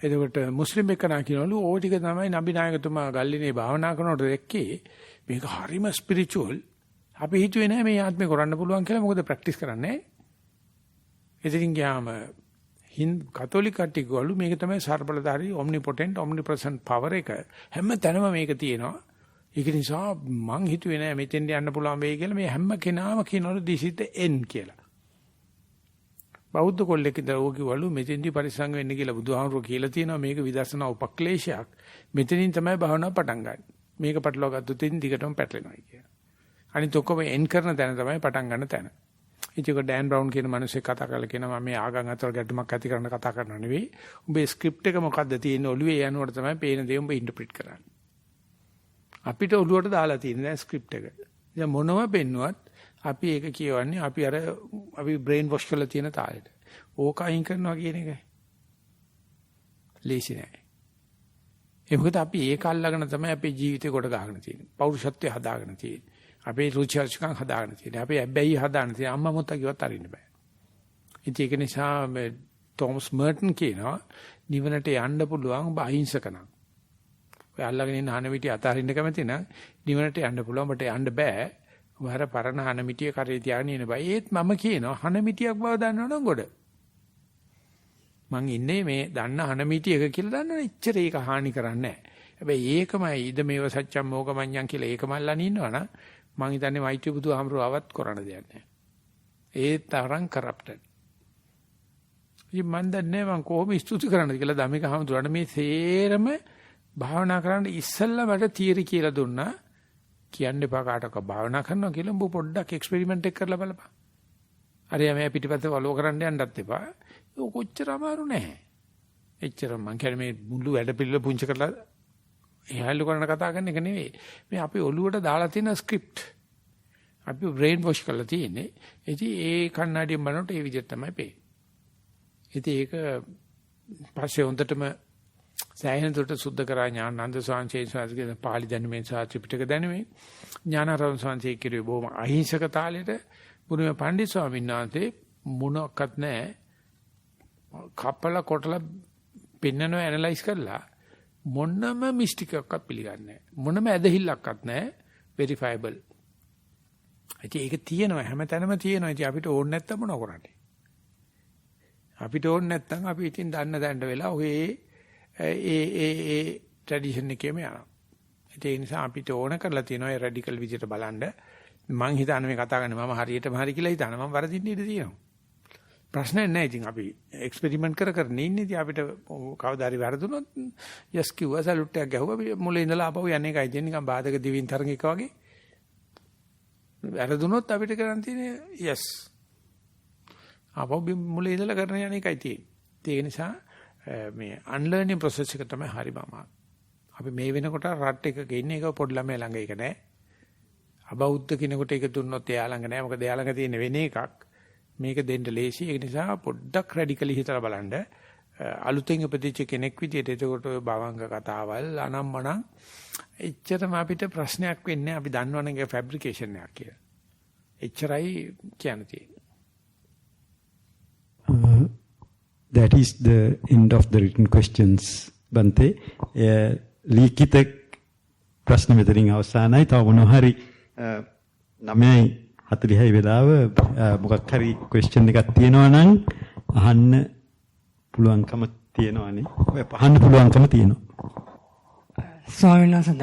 එතකොට මුස්ලිම් එක්කනා කියනවලු ඕ ටික තමයි නබි නායකතුමා ගල්ලිනේ භාවනා කරනකොට දැක්කේ මේක හරිම ස්පිරිචුවල්. අපි හිතුවේ නෑ මේ ආත්මේ කරන්න පුළුවන් කියලා. මොකද ප්‍රැක්ටිස් කරන්නේ නෑ. ඉතින් ගියාම කතෝලික කට්ටිය ගෝලු මේක තමයි සර්බලධාරී omnipotent omnipresent power එක හැම තැනම මේක තියෙනවා. ඒක නිසා මං හිතුවේ නෑ මෙතෙන්ට යන්න පුළුවන් වෙයි කියලා. මේ හැම කෙනාම කියනවලු this is the end කියලා. බෞද්ධ කොල්ලෙක් ඉඳලා ඕක කිව්වලු මෙතෙන්දි පරිසංග වෙන්න කියලා බුදුහාමුදුරුවෝ කියලා තියෙනවා. මේක විදර්ශනා උපක්ලේශයක්. මෙතනින් තමයි භාවනාව පටන් ගන්න. මේක පටලවා ගත්තොත් ඉතින් දිගටම පැටලෙනවා කියලා. අනිත් ඔක්කොම එන් කරන තැන තමයි පටන් ගන්න තැන. ඉතින් ඩෑන් බ්‍රවුන් කියන මිනිහෙක් කතා කරලා කියනවා මම මේ ආගම් අතර ගැටුමක් ඇති කරන්න කතා කරනවා නෙවෙයි. උඹේ ස්ක්‍රිප්ට් එක මොකද්ද තියෙන්නේ ඔළුවේ යනකොට තමයි පේන දේ උඹ ඉන්ටර්ප්‍රිට් කරන්නේ. අපිට ඔළුවට දාලා තියෙන දැන් ස්ක්‍රිප්ට් එක. දැන් මොනව පෙන්නුවත් අපි ඒක කියවන්නේ අපි බ්‍රේන් වොෂ් කරලා තියෙන තාලෙට. ඕක අයින් කරනවා කියන එක ලේසි නෑ. ඒ මොකද අපි ඒක අල්ලගෙන තමයි අපේ ජීවිතේ කොට ගහගෙන තියෙන්නේ. පෞරුෂත්වය හදාගෙන තියෙන්නේ. අපේ රුචි අරුචිකම් හදාගෙන තියෙන්නේ. අපේ හැබැයි හදාගෙන තියෙන්නේ. අම්මා මුත්තා කිව්වත් අරින්න බෑ. ඉතින් ඒක නිසා තෝමස් මර්ටන් කියනවා නිවනට යන්න පුළුවන් ඔබ අහිංසක නම්. ඔය අල්ලගෙන ඉන්න හනමිටිය අතහරින්න කැමති නම් නිවනට යන්න පුළුවන්. ඔබට යන්න බෑ. වහර පරණ හනමිටිය කරේ තියාගෙන ඉන්න බෑ. ඒත් මම කියනවා හනමිටියක් බව දන්නවනම් ගොඩ. මං ඉන්නේ මේ දන්න හනමිටියක කියලා දන්නවනේ. එච්චර ඒක හානි කරන්නේ නැහැ. හැබැයි ඒකමයි ඉද මේව සත්‍යම් මොගමඤ්ඤං කියලා ඒකම අල්ලන් ඉන්නවනම් මං හිතන්නේ මෛත්‍රී බුදුහාමරව ආවත් කරන්න දෙයක් නැහැ. ඒ තරම් කරප්ටඩ්. ඉතින් මන් දන්නේ මං කොහොම ස්තුති කරන්නද කියලා ධම්මික හාමුදුරනේ මේ සේරම භාවනා කරන්න ඉස්සෙල්ලා මට තියරි කියලා දුන්නා. කියන්න එපා කාටවත් භාවනා කරනවා කියලා උඹ පොඩ්ඩක් එක්ස්පෙරිමන්ට් එක කරලා බලපන්. අර යමයා පිටිපස්සේ වලෝ කරන්න යන්නත් එපා. ඒක කොච්චර අමාරු නැහැ. එච්චර මං කියන්නේ මේ මුළු වැඩ පිළිවෙල පුංචි කරලා එහාලු කරන කතා කරන එක නෙවෙයි. මේ අපි ඔළුවට දාලා තියෙන ස්ක්‍රිප්ට්. අපි බ්‍රේන් වොෂ් කරලා තියෙන්නේ. ඉතින් ඒ කන්නඩියෙන් බලනකොට ඒ විදිහට තමයි පේන්නේ. ඉතින් ඒක පස්සේ හොඳටම සෑහෙන දුරට සුද්ධ කරා ඥානানন্দ ස්වාමීන් වහන්සේගේ පාලි දැනුමේ සහ ත්‍රිපිටක දැනුමේ ඥානාරාම ස්වාමීන් කිරුවේ බොහොම අහිංසක තාලෙට බුදුම පණ්ඩිත ස්වාමීන් වහන්සේ මොනක්වත් නැහැ කපලා කොටලා පින්නනෝ ඇනලයිස් කරලා මොනම මිස්ටික් එකක්වත් පිළිගන්නේ නැහැ මොනම ඇදහිල්ලක්වත් නැහැ වෙරිෆයබල්. ඒක තියෙනවා හැමතැනම තියෙනවා. ඉතින් අපිට ඕනේ නැත්තම් මොනව කරන්නේ? අපිට ඕනේ නැත්තම් අපි ඉතින් දන්න දැන්න වෙලා ඔය ඒ ට්‍රැඩිෂන් එකේම යනවා. ඒ නිසා අපිට ඕන කරලා තියෙනවා ඒ රැඩිකල් විදිහට බලන්න. මං හිතන්නේ මේ කතා කරන්නේ මම හරියටම හරි කියලා හිතනවා. මම වරදින්න ඉඩ තියෙනවා. ප්‍රශ්නයක් නැහැ. ඉතින් අපි එක්ස්පෙරිමන්ට් කර ඉන්නේ. ඉතින් අපිට කවදා හරි වැරදුනොත් යස් කිව්වා සලුට් එකක් ගැහුවා මුලින් ඉඳලා ආපහු යන්නේ එකයි තියෙන්නේ. නිකන් බාධක දිවින් තරඟ එක වගේ. වැරදුනොත් අපිට කරන් තියෙන්නේ යස්. ආපහු මුලින් ඉඳලා කරන යන්නේ එකයි තියෙන්නේ. ඒ නිසා මේ අන්ලර්නින් ප්‍රොසෙස් එක තමයි හරිම අමාරු. අපි මේ වෙනකොට රට් එකක ඉන්නේ ඒක පොඩි ළමයා ළඟ ඒක නෑ. අබෞද්ධ කෙනෙකුට ඒක දුන්නොත් එයා ළඟ නෑ. මොකද එයා ළඟ තියෙන වෙන එකක්. මේක දෙන්න ලේසි. ඒක නිසා පොඩ්ඩක් රැඩිකලි හිතලා බලන්න. අලුතෙන් උපදිච්ච කෙනෙක් විදියට එතකොට ඔය භවංග කතාවල් අනම්මනම් එච්චරම අපිට ප්‍රශ්නයක් වෙන්නේ. අපි දන්නවනේ ඒක ෆැබ්‍රිකේෂන් එකක් කියලා. එච්චරයි කියන්නේ. That is the end of the written questions, Bante. ලිඛිත ප්‍රශ්න මෙතනින් අවසానයි. තව මොනවා හරි 9:40යි වෙලාව මොකක් හරි question එකක් තියෙනවා නම් අහන්න පුළුවන්කම තියෙනවානේ. ඔය අහන්න පුළුවන්කම තියෙනවා. ස්වාමීන් වහන්සේ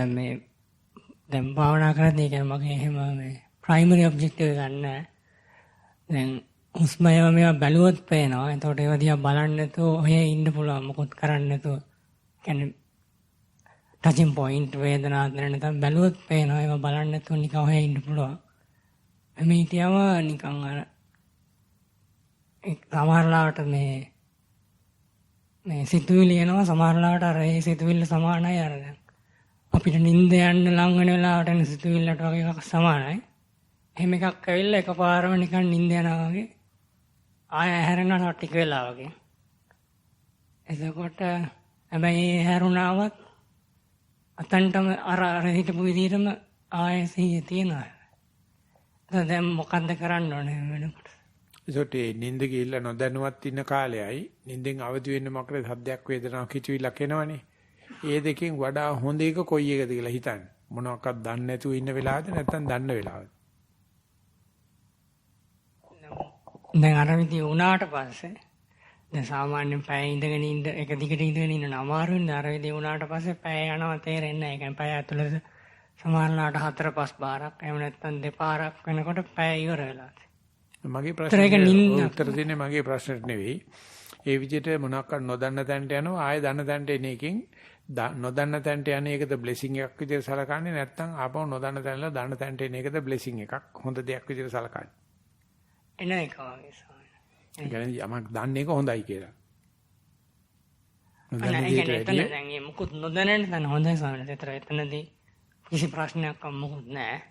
දැන් භාවනා කරද්දී කියන්නේ මගේ එහෙම මේ primary objective එක ගන්න. දැන් හුස්ම මේවා බැලුවොත් පේනවා. එතකොට ඒවා දිහා බලන්න නැතුව ඔහේ ඉන්න පුළුවන්. මොකොත් කරන්න නැතුව. කියන්නේ touching point වේදනාවක් දැනෙන බැලුවොත් පේනවා. ඒවා බලන්න නැතුව නිකන් ඔහේ ඉන්න පුළුවන්. මේ හිතියම නිකන් අර සමහරලාට මේ සිතුවිලි එනවා. සමහරලාට අර ඒ සිතුවිල්ල සමානයි අර අපිට නිින්ද යන්න ලං වෙන වෙලාවට එන සිතුවිල්ලට වගේ එකක් සමානයි. එහෙම එකක් ඇවිල්ලා එකපාරම නිකන් නිින්ද යනවා වගේ ආය හැරෙනවා ටික වෙලාවකින්. එතකොට හැබැයි හැරුණාවත් අතන්ටම අර හිටපු විදිහටම ආයෙ සිහිය තියෙනවා. දැන් මොකද්ද කරන්න ඕනේ වෙනකොට? ඒකට නිින්ද ගිහිල්ලා නොදැනුවත් ඉන්න කාලයයි නිින්දෙන් අවදි වෙන්න මොකද සද්දයක් වේදනාවක් හිතවිල්ලක් එනවනේ. ඒ දෙකෙන් වඩා හොඳ එක කොයි එකද කියලා හිතන්න. මොනවාක්වත් දන්නේ නැතුව ඉන්න වෙලාවද නැත්නම් දන්න වෙලාවද? දැන් අර විදිහ වුණාට පස්සේ දැන් සාමාන්‍යයෙන් පැය ඉඳගෙන ඉන්න එක දිගට ඉඳගෙන ඉන්න අමාරුයි. අර විදිහ වුණාට පස්සේ පැය යනවා තේරෙන්නේ නැහැ. ඒ කියන්නේ පැය ඇතුළත සමහරලාට 4-5 පාරක් එහෙම නැත්නම් 2 පාරක් වෙනකොට පැය ඉවර වෙලා. මගේ ප්‍රශ්නේ උත්තර දෙන්නේ මගේ ප්‍රශ්නෙට නෙවෙයි. ඒ විදිහට මොනවාක්වත් නොදන්න තැනට යනවා ආයෙ දන්න තැනට එන එකෙන් නොදන්න තැනට යන එකද බ්ලෙසිං එකක් විදිහට සලකන්නේ නැත්නම් ආපහු නොදන්න තැනලා දන්න තැනට එන එකද බ්ලෙසිං එකක් හොඳ දෙයක් විදිහට සලකන්නේ. එන එක වගේ සමහර. ඒ කියන්නේ යමක් දන්න එක හොඳයි කියලා. එතන දැන් මොකුත් නොදැනෙන තැන හොඳයි සමහර. එතනදී කිසි ප්‍රශ්නයක් මොකුත් නැහැ.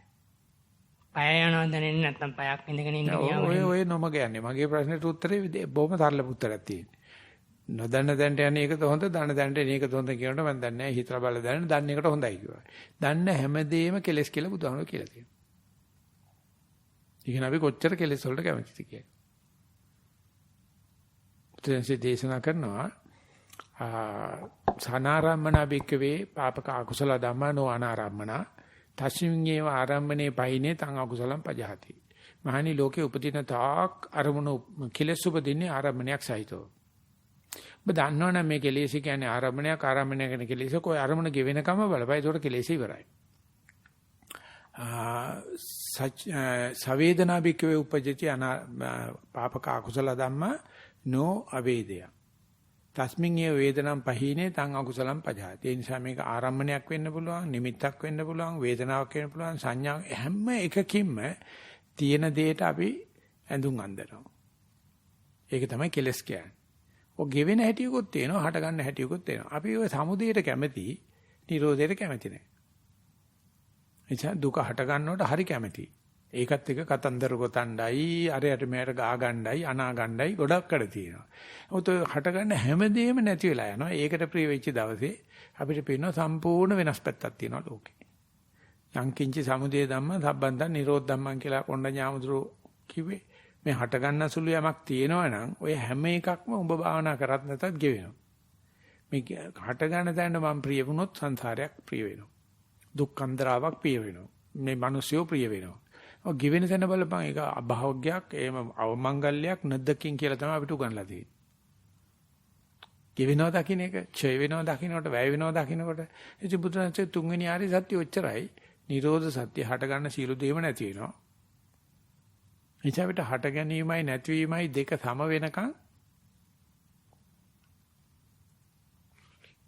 පය යනවා දැනෙන්නේ නැත්නම් පයක් ඉඳගෙන ඉන්න ගියාම ඔය නොමග යන්නේ. මගේ ප්‍රශ්නෙට උත්තරේ බොහොම සරල උත්තරයක් තියෙනවා. නොදන්න දැනට යන්නේ ඒකද හොඳ, දන්න දැනට එන එකද හොඳ කියනකොට මම දන්නේ නැහැ. හිතලා බලලා දැනන දන්න එකට හොඳයි කිව්වා. දන්න හැමදේම කෙලස් කියලා බුදුහාමුදුරුවෝ කියලා තියෙනවා. ඉතින් අපි කොච්චර කෙලස් වලට කැමතිද කියලා. උත්තරන්සේ දේශනා කරනවා සනාරම්මන බික්කවේ පාපක අකුසල ධම්මනෝ අනාරම්මන තස්මින්නේව ආරම්මනේ පයිනේ තං අකුසලම් පජහති. මහණි ලෝකේ උපදින තාක් අරමුණු කෙලස් උපදින්නේ ආරම්මණයක් සහිතව. ඔබ දන්නවනම් මේ කෙලෙස් කියන්නේ ආරම්මණයක් කියන කෙලෙස් කොයි අරමුණ ගෙවෙනකම බලපයි ඒකට කෙලෙස් ඉවරයි. සවේදනා බික්කවේ උපජ්ජති පාපක අකුසල ධම්ම නෝ අවේදය. තස්මින් ඒ වේදනම් පහීනේ තං අකුසලම් පජහති. ඒ නිසා මේක ආරම්මණයක් වෙන්න පුළුවන්, නිමිත්තක් වෙන්න පුළුවන්, වේදනාවක් වෙන්න පුළුවන්, සංඥා හැම එකකින්ම තියෙන දෙයට අපි ඇඳුම් අඳිනවා. ඒක තමයි කෙලස් කියන්නේ. ඔය ගෙවෙන හැටියකුත් තියෙනවා, හට ගන්න හැටියකුත් තියෙනවා. අපි ඔය සමුදයට කැමති, නිරෝධයට කැමති නැහැ. එනිසා දුක හට ගන්නවට හරි කැමති. ඒකත් එක කතන්දර ගොතණ්ඩයි, අරයට මෙයට ගා ගණ්ඩයි, අනා ගණ්ඩයි ගොඩක් කඩ තියෙනවා. මොකද හට ගන්න හැමදේම නැති වෙලා යනවා. ඒකට ප්‍රිය වෙච්ච දවසේ අපිට පේනවා සම්පූර්ණ වෙනස් පැත්තක් තියෙනවා ලෝකේ. යංකින්චි සමුදය ධම්ම සම්බන්ධන් නිරෝධ ධම්මන් කියලා කොණ්ඩ ඥාමතුරු කිව්වේ. මේ හට ගන්න සුළු යමක් තියෙනවා නම් ඔය හැම එකක්ම ඔබ භාවනා කරත් නැතත් ගෙවෙනවා. මේ හට ගන්න තැනට මම ප්‍රිය වුණොත් සංසාරයක් ප්‍රිය වෙනවා. දුක්ඛන්දරාවක් ප්‍රිය වෙනවා. මේ මිනිස්සුયો ප්‍රිය වෙනවා. ඔය ගෙවෙන තැන බලපන් ඒක අභාව්‍යයක්, එහෙම අවමංගල්‍යයක් නැද්දකින් කියලා තමයි අපිට උගන්ලා තියෙන්නේ. ගෙවෙනවා දකින්න එක, ඡය වෙනවා දකින්නකොට, වැය වෙනවා දකින්නකොට ඉතින් බුදුරජාණන්සේ තුන්වෙනි ආර්ය සත්‍ය ඔච්චරයි. නිරෝධ සත්‍ය හට ගන්න සියලු දේම නැති වෙනවා. ඉතින් හට ගැනීමයි නැතිවීමයි දෙක සම වෙනකන්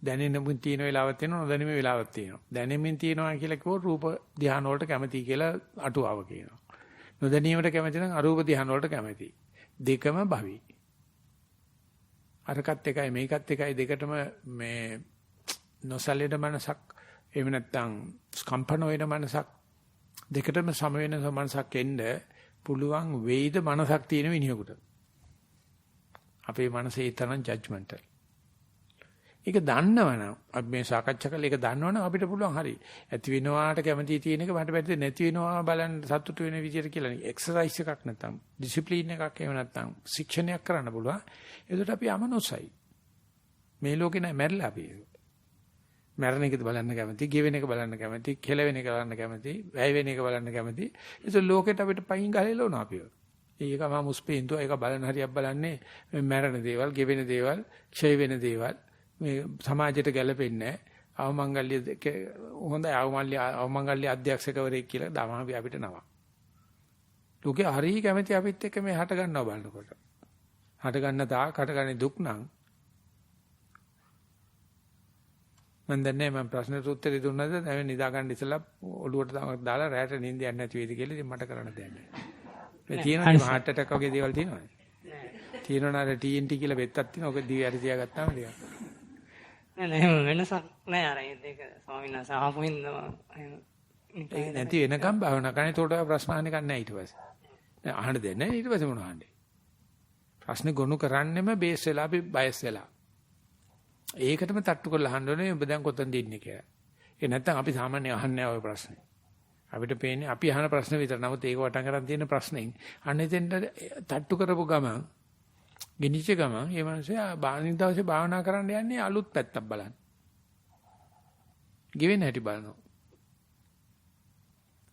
දැනෙමින් තියෙන වෙලාවක් තියෙනවා, නොදැනෙමින් වෙලාවක් තියෙනවා. දැනෙමින් තියෙනවා කියලා කිව්වොත් රූප ධ්‍යාන වලට කැමති කියලා අටුවාව කියනවා. නොදැනීමට කැමති නම් අරූප ධ්‍යාන වලට කැමති. දෙකම භවි. අරකට එකයි මේකත් එකයි දෙකටම මේ නොසලෙන මනසක් එහෙම නැත්නම් ස්කම්පන වෙන මනසක් දෙකටම සම වෙන මනසක් එන්න පුළුවන් වේද මනසක් තියෙන විනියකට. අපේ මනසේ තරම් ජජ්මන්ටල්. ඒක දන්නවනම් අපි මේ සාකච්ඡා කළා ඒක දන්නවනම් අපිට පුළුවන් හරි. ඇති වෙනවාට කැමති තියෙන එක මට පැත්තේ නැති වෙනවා බලන්න සතුටු වෙන විදියට කියලා එක්සර්සයිස් එකක් නැත්නම් ඩිසිප්ලින් එකක් එහෙම නැත්නම් ශික්ෂණයක් කරන්න පුළුවන්. ඒකට අපි අමනොසයි. මේ ලෝකේ නෑ මැරිලා අපි. මැරෙන එකද බලන්න කැමති, ගෙවෙන එක බලන්න කැමති, කෙලවෙන එක බලන්න කැමති, වැය වෙන එක බලන්න කැමති. ඒක ලෝකෙට අපිට පයින් ගහලෙලවනවා අපිව. ඒක මම මුස්පේන්තු ඒක බලන හරියක් බලන්නේ මැරෙන දේවල්, ගෙවෙන දේවල්, ක්ෂය වෙන දේවල් මේ සමාජයට ගැලපෙන්නේ නැහැ. අවමංගල්‍ය හොඳයි අවමංගල්‍ය අධ්‍යක්ෂකවරයෙක් කියලා දාමහවි අපිට නමක්. ලෝකේ හරිය කැමති අපිත් එක්ක මේ හට ගන්නව බලනකොට. හට ගන්න තාක් හටගන්නේ දුක් නම් මම දන්නේ මම ප්‍රශ්නෙට උත්තරේ දුන්නද දැන් නිදා ගන්න ඉස්සලා ඔළුවට දාලා රැට නිින්ද යන්නේ නැති වේද කියලා ඉතින් මට කරන්න දෙයක් නැහැ. මේ තියෙනවා heart attack වගේ දේවල් තියෙනවද? නෑ. තියෙනවා නේද TNT කියලා වෙත්තක් තියෙනවා. ඔක දිවි හරි තියාගත්තාම ටිකක්. නෑ වෙනසක් නෑ අර ඒක ස්වාමීන් වහන්සේ අහපු හින්දා ඒක නැති වෙනකම් භාවනා කරන්නේ ඒකට ප්‍රශ්න අහන්න කන්නේ නැහැ ඊට පස්සේ. දැන් අහන්න දෙන්නේ නැහැ ඊට පස්සේ මොනව අහන්නේ? ප්‍රශ්නේ ගොනු කරන්නෙම බේස් වෙලා අපි බයස් වෙලා. ඒකටම තට්ටු කරලා අහන්න ඕනේ ඔබ දැන් කොතනද ඉන්නේ කියලා. ඒ නැත්තම් අපි සාමාන්‍යයෙන් අහන්නේ නැහැ ওই ප්‍රශ්නේ. අපිට පේන්නේ අපි අහන ප්‍රශ්න විතර. නමුත් ඒක වටන් කරන් තියෙන ප්‍රශ්නෙන් අන්න එතෙන්ට තට්ටු කරපු ගමන් ගෙනිච්ච ගමන් ඒ මනුස්සයා බාහිර දවසේ භාවනා කරන්න යන්නේ අලුත් පැත්තක් බලන්න. ගෙවෙන හැටි බලනවා.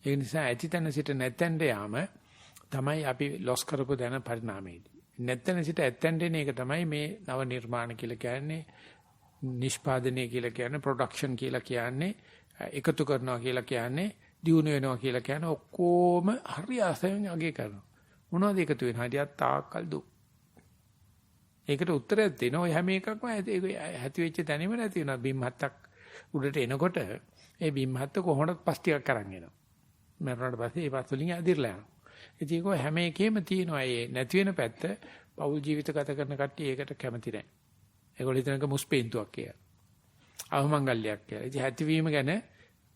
ඒ නිසා ඇතිතන සිට නැත්තෙන්ට යාම තමයි අපි ලොස් කරපු දැන පරිණාමයේදී. නැත්තෙන සිට ඇත්තෙන්ට එන එක තමයි මේ නව නිර්මාණ කියලා කියන්නේ, නිෂ්පාදනය කියලා කියන්නේ, ප්‍රොඩක්ෂන් කියලා කියන්නේ, එකතු කරනවා කියලා කියන්නේ, දියුණු වෙනවා කියලා කියන්නේ ඔක්කොම හරි ආසයෙන් අගය කරනවා. මොනවද එකතු වෙන හැටියක් තාක්කල් දුක්. ඒකට උත්තරයක් දෙනවා. ඔය හැම එකක්ම ඇති වෙච්ච තැනම නැති වෙනවා. බිම්හත්තක් උඩට එනකොට ඒ බිම්හත්ත කොහොමද පස් ටිකක් අරන් එනවා. මරණයට පස්සේ ඒ පස් වලින් ඇදිරලා යනවා. ඉතින් ඒක හැම එකෙම තියෙනවා. ඒ නැති වෙන පැත්ත පෞල් ජීවිත ගත කරන කට්ටිය ඒකට කැමති නැහැ. ඒගොල්ලෝ හිතනක මුස්පේන්තුවක් කියලා. අවමංගල්‍යයක් කියලා. ඉතින් ඇතිවීම ගැන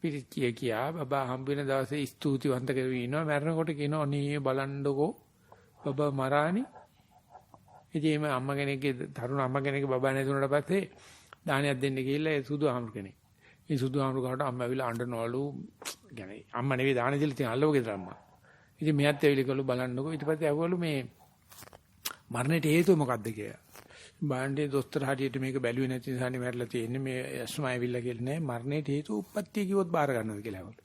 පිළිකිය කියා බබා හම්බ වෙන දවසේ ස්තුතිවන්ත කරගෙන ඉන්නවා. මරණකොට කියනවා අනේ බලන්නකෝ බබා මරානි. ඉතින් මේ අම්මා කෙනෙක්ගේ තරුණ අම්මා කෙනෙක්ගේ බබා නැතුණට පස්සේ දානයක් දෙන්න ගිහිල්ලා ඒ සුදු ආමරු කෙනෙක්. ඒ සුදු ආමරු ගාවට අම්මා ඇවිල්ලා අඬනවලු. يعني අම්මා නෙවෙයි දාන දෙල තියෙන අල්ලව ගෙදර අම්මා. ඉතින් මෙයාත් ඇවිල්ලා බලන්නකෝ. ඊට පස්සේ ඇහුවලු මේ මරණයට හේතුව මොකක්ද කියලා. බාණ්ඩේ දොස්තර හරියට මේක බැලුවේ නැති නිසානේ මැරලා තියෙන්නේ. මේ අස්ම ඇවිල්ලා කියලා නෑ මරණයට හේතුව උප්පත්තිය කිව්වොත් බාර ගන්නවද කියලා ඇහුවලු.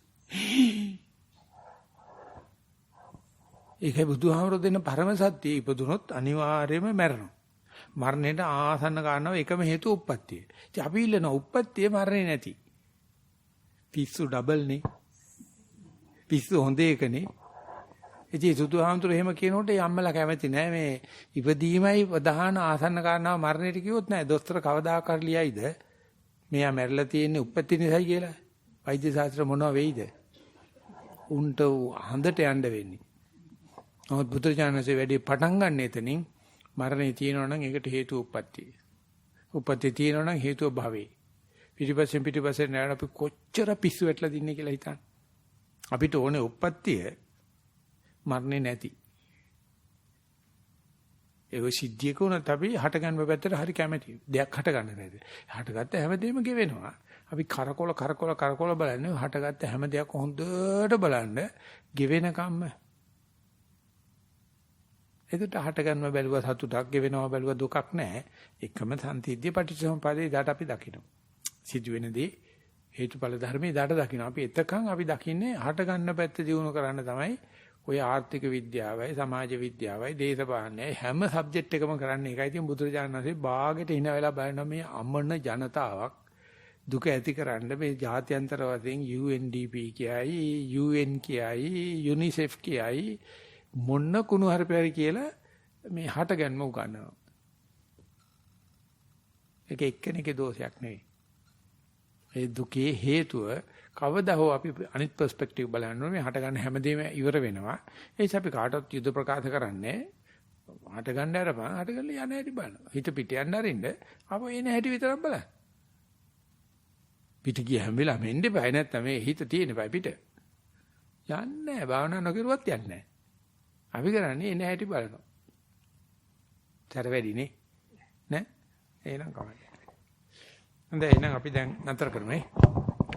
ඒකයි බුදුහාමර දෙන පරම සත්‍යය ඉපදුනොත් අනිවාර්යයෙන්ම මැරෙනවා. මරණයට ආසන්න කාරණාව එකම හේතුව උප්පත්තිය. ඉතින් අපි ඉල්ලන උප්පත්තිය මරණේ නැති. පිස්සු ඩබල් නේ. පිස්සු හොඳ එකනේ. ඉතින් සුදුහාමතුරු එහෙම කියනකොට ඒ අම්මලා කැමති නෑ මේ ඉපදීමයි ප්‍රධාන ආසන්න කාරණාව මරණයට කිව්වොත් නෑ දොස්තර කවදාකවත් ලියයිද මෙයා මැරිලා තියෙන්නේ උප්පත්ති නිසායි කියලා. වෛද්‍ය ශාස්ත්‍ර මොනවා වෙයිද? උන්ට හඳට යන්න වෙන්නේ. නමුත් බුදුචානන්සේ වැඩි පටන් ගන්න එතනින් මරණේ තියෙනවා නම් ඒකට හේතුව උප්පත්තිය. උප්පත්තිය තියෙනවා නම් හේතුව භවේ. පිටිපස්සේ නෑ අපි කොච්චර පිස්සු වැටලා දින්නේ කියලා හිතන්න. අපිට ඕනේ උප්පත්තිය මරණේ නැති. ඒක සිද්ධියක උනත් අපි හට ගන්න පැත්තට හරි කැමතියි. දෙයක් හට ගන්න නැද්ද? හටගත්ත හැමදේම ගෙවෙනවා. අපි කරකොල බලන්නේ හටගත්ත හැම දෙයක් හොඳට බලන්න ගෙවෙන කම්ම. ඒකට හට ගන්නව බැලුවා සතුටක් ගෙවෙනවා බැලුවා දුකක් නැහැ. එකම සම්තිද්‍ය පටිච්චසමුප්පාදේ ඊට අපි දකිනවා. සිදුවෙනදී හේතුඵල ධර්මයේ ඊට දකිනවා. අපි එතකන් අපි දකින්නේ හට ගන්න පැත්ත දිනු කරන්න තමයි ඔය ආර්ථික විද්‍යාවයි සමාජ විද්‍යාවයි දේශපාලනයයි හැම සබ්ජෙක්ට් එකම කරන්නේ ඒකයි. ඉතින් බුදුරජාණන් වහන්සේ බාගෙට hina වෙලා බලන මේ අමන ජනතාවක් දුක ඇතිකරන්න මේ ජාත්‍යන්තර වශයෙන් UNDP කියයි UN කියයි UNICEF කියයි මොන්න කුණු හරිපරි කියලා මේ හට ගන්නම උගන්වනවා. ඒක එක්කෙනෙක්ගේ දෝෂයක් නෙවෙයි. ඒ දුකේ හේතුව කවදා හෝ අපි අනිත් පර්ස්පෙක්ටිව් බලන්න ඕනේ. හට ගන්න හැමදේම ඉවර වෙනවා. ඒ නිසා අපි කාටවත් යුද ප්‍රකාශ කරන්නේ හට ගන්න අරපන් හට ගන්න යන හැටි බලන්න. හිත පිට යන්න අරින්න අපෝ එන හැටි විතරක් බලන්න. පිට ගිය හැම වෙලාවෙම එන්න බෑ නැත්නම් මේ හිත තියෙන බෑ පිට. යන්නේ නැහැ. භාවනා නොකරුවත් යන්නේ නැහැ. අපි කරන්නේ එන හැටි බලනවා. තර වැඩිනේ. නේ? එහෙනම් කමයි. හොඳයි එහෙනම් අපි දැන් නතර කරමු.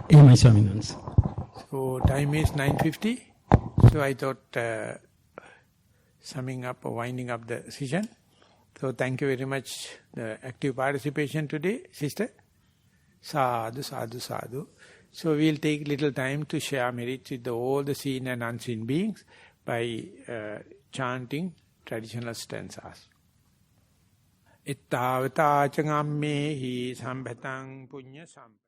එහෙමයි ස්වාමීන් වහන්සේ. So time is 9:50. So I thought summing up or winding up the session. So thank you very much the active participation today, sister. Sadhu, sadhu, sadhu. So we'll take little time to share merits with all the seen and unseen beings by chanting traditional stanzas. Ittavata changammehi sambhatang punya sampati.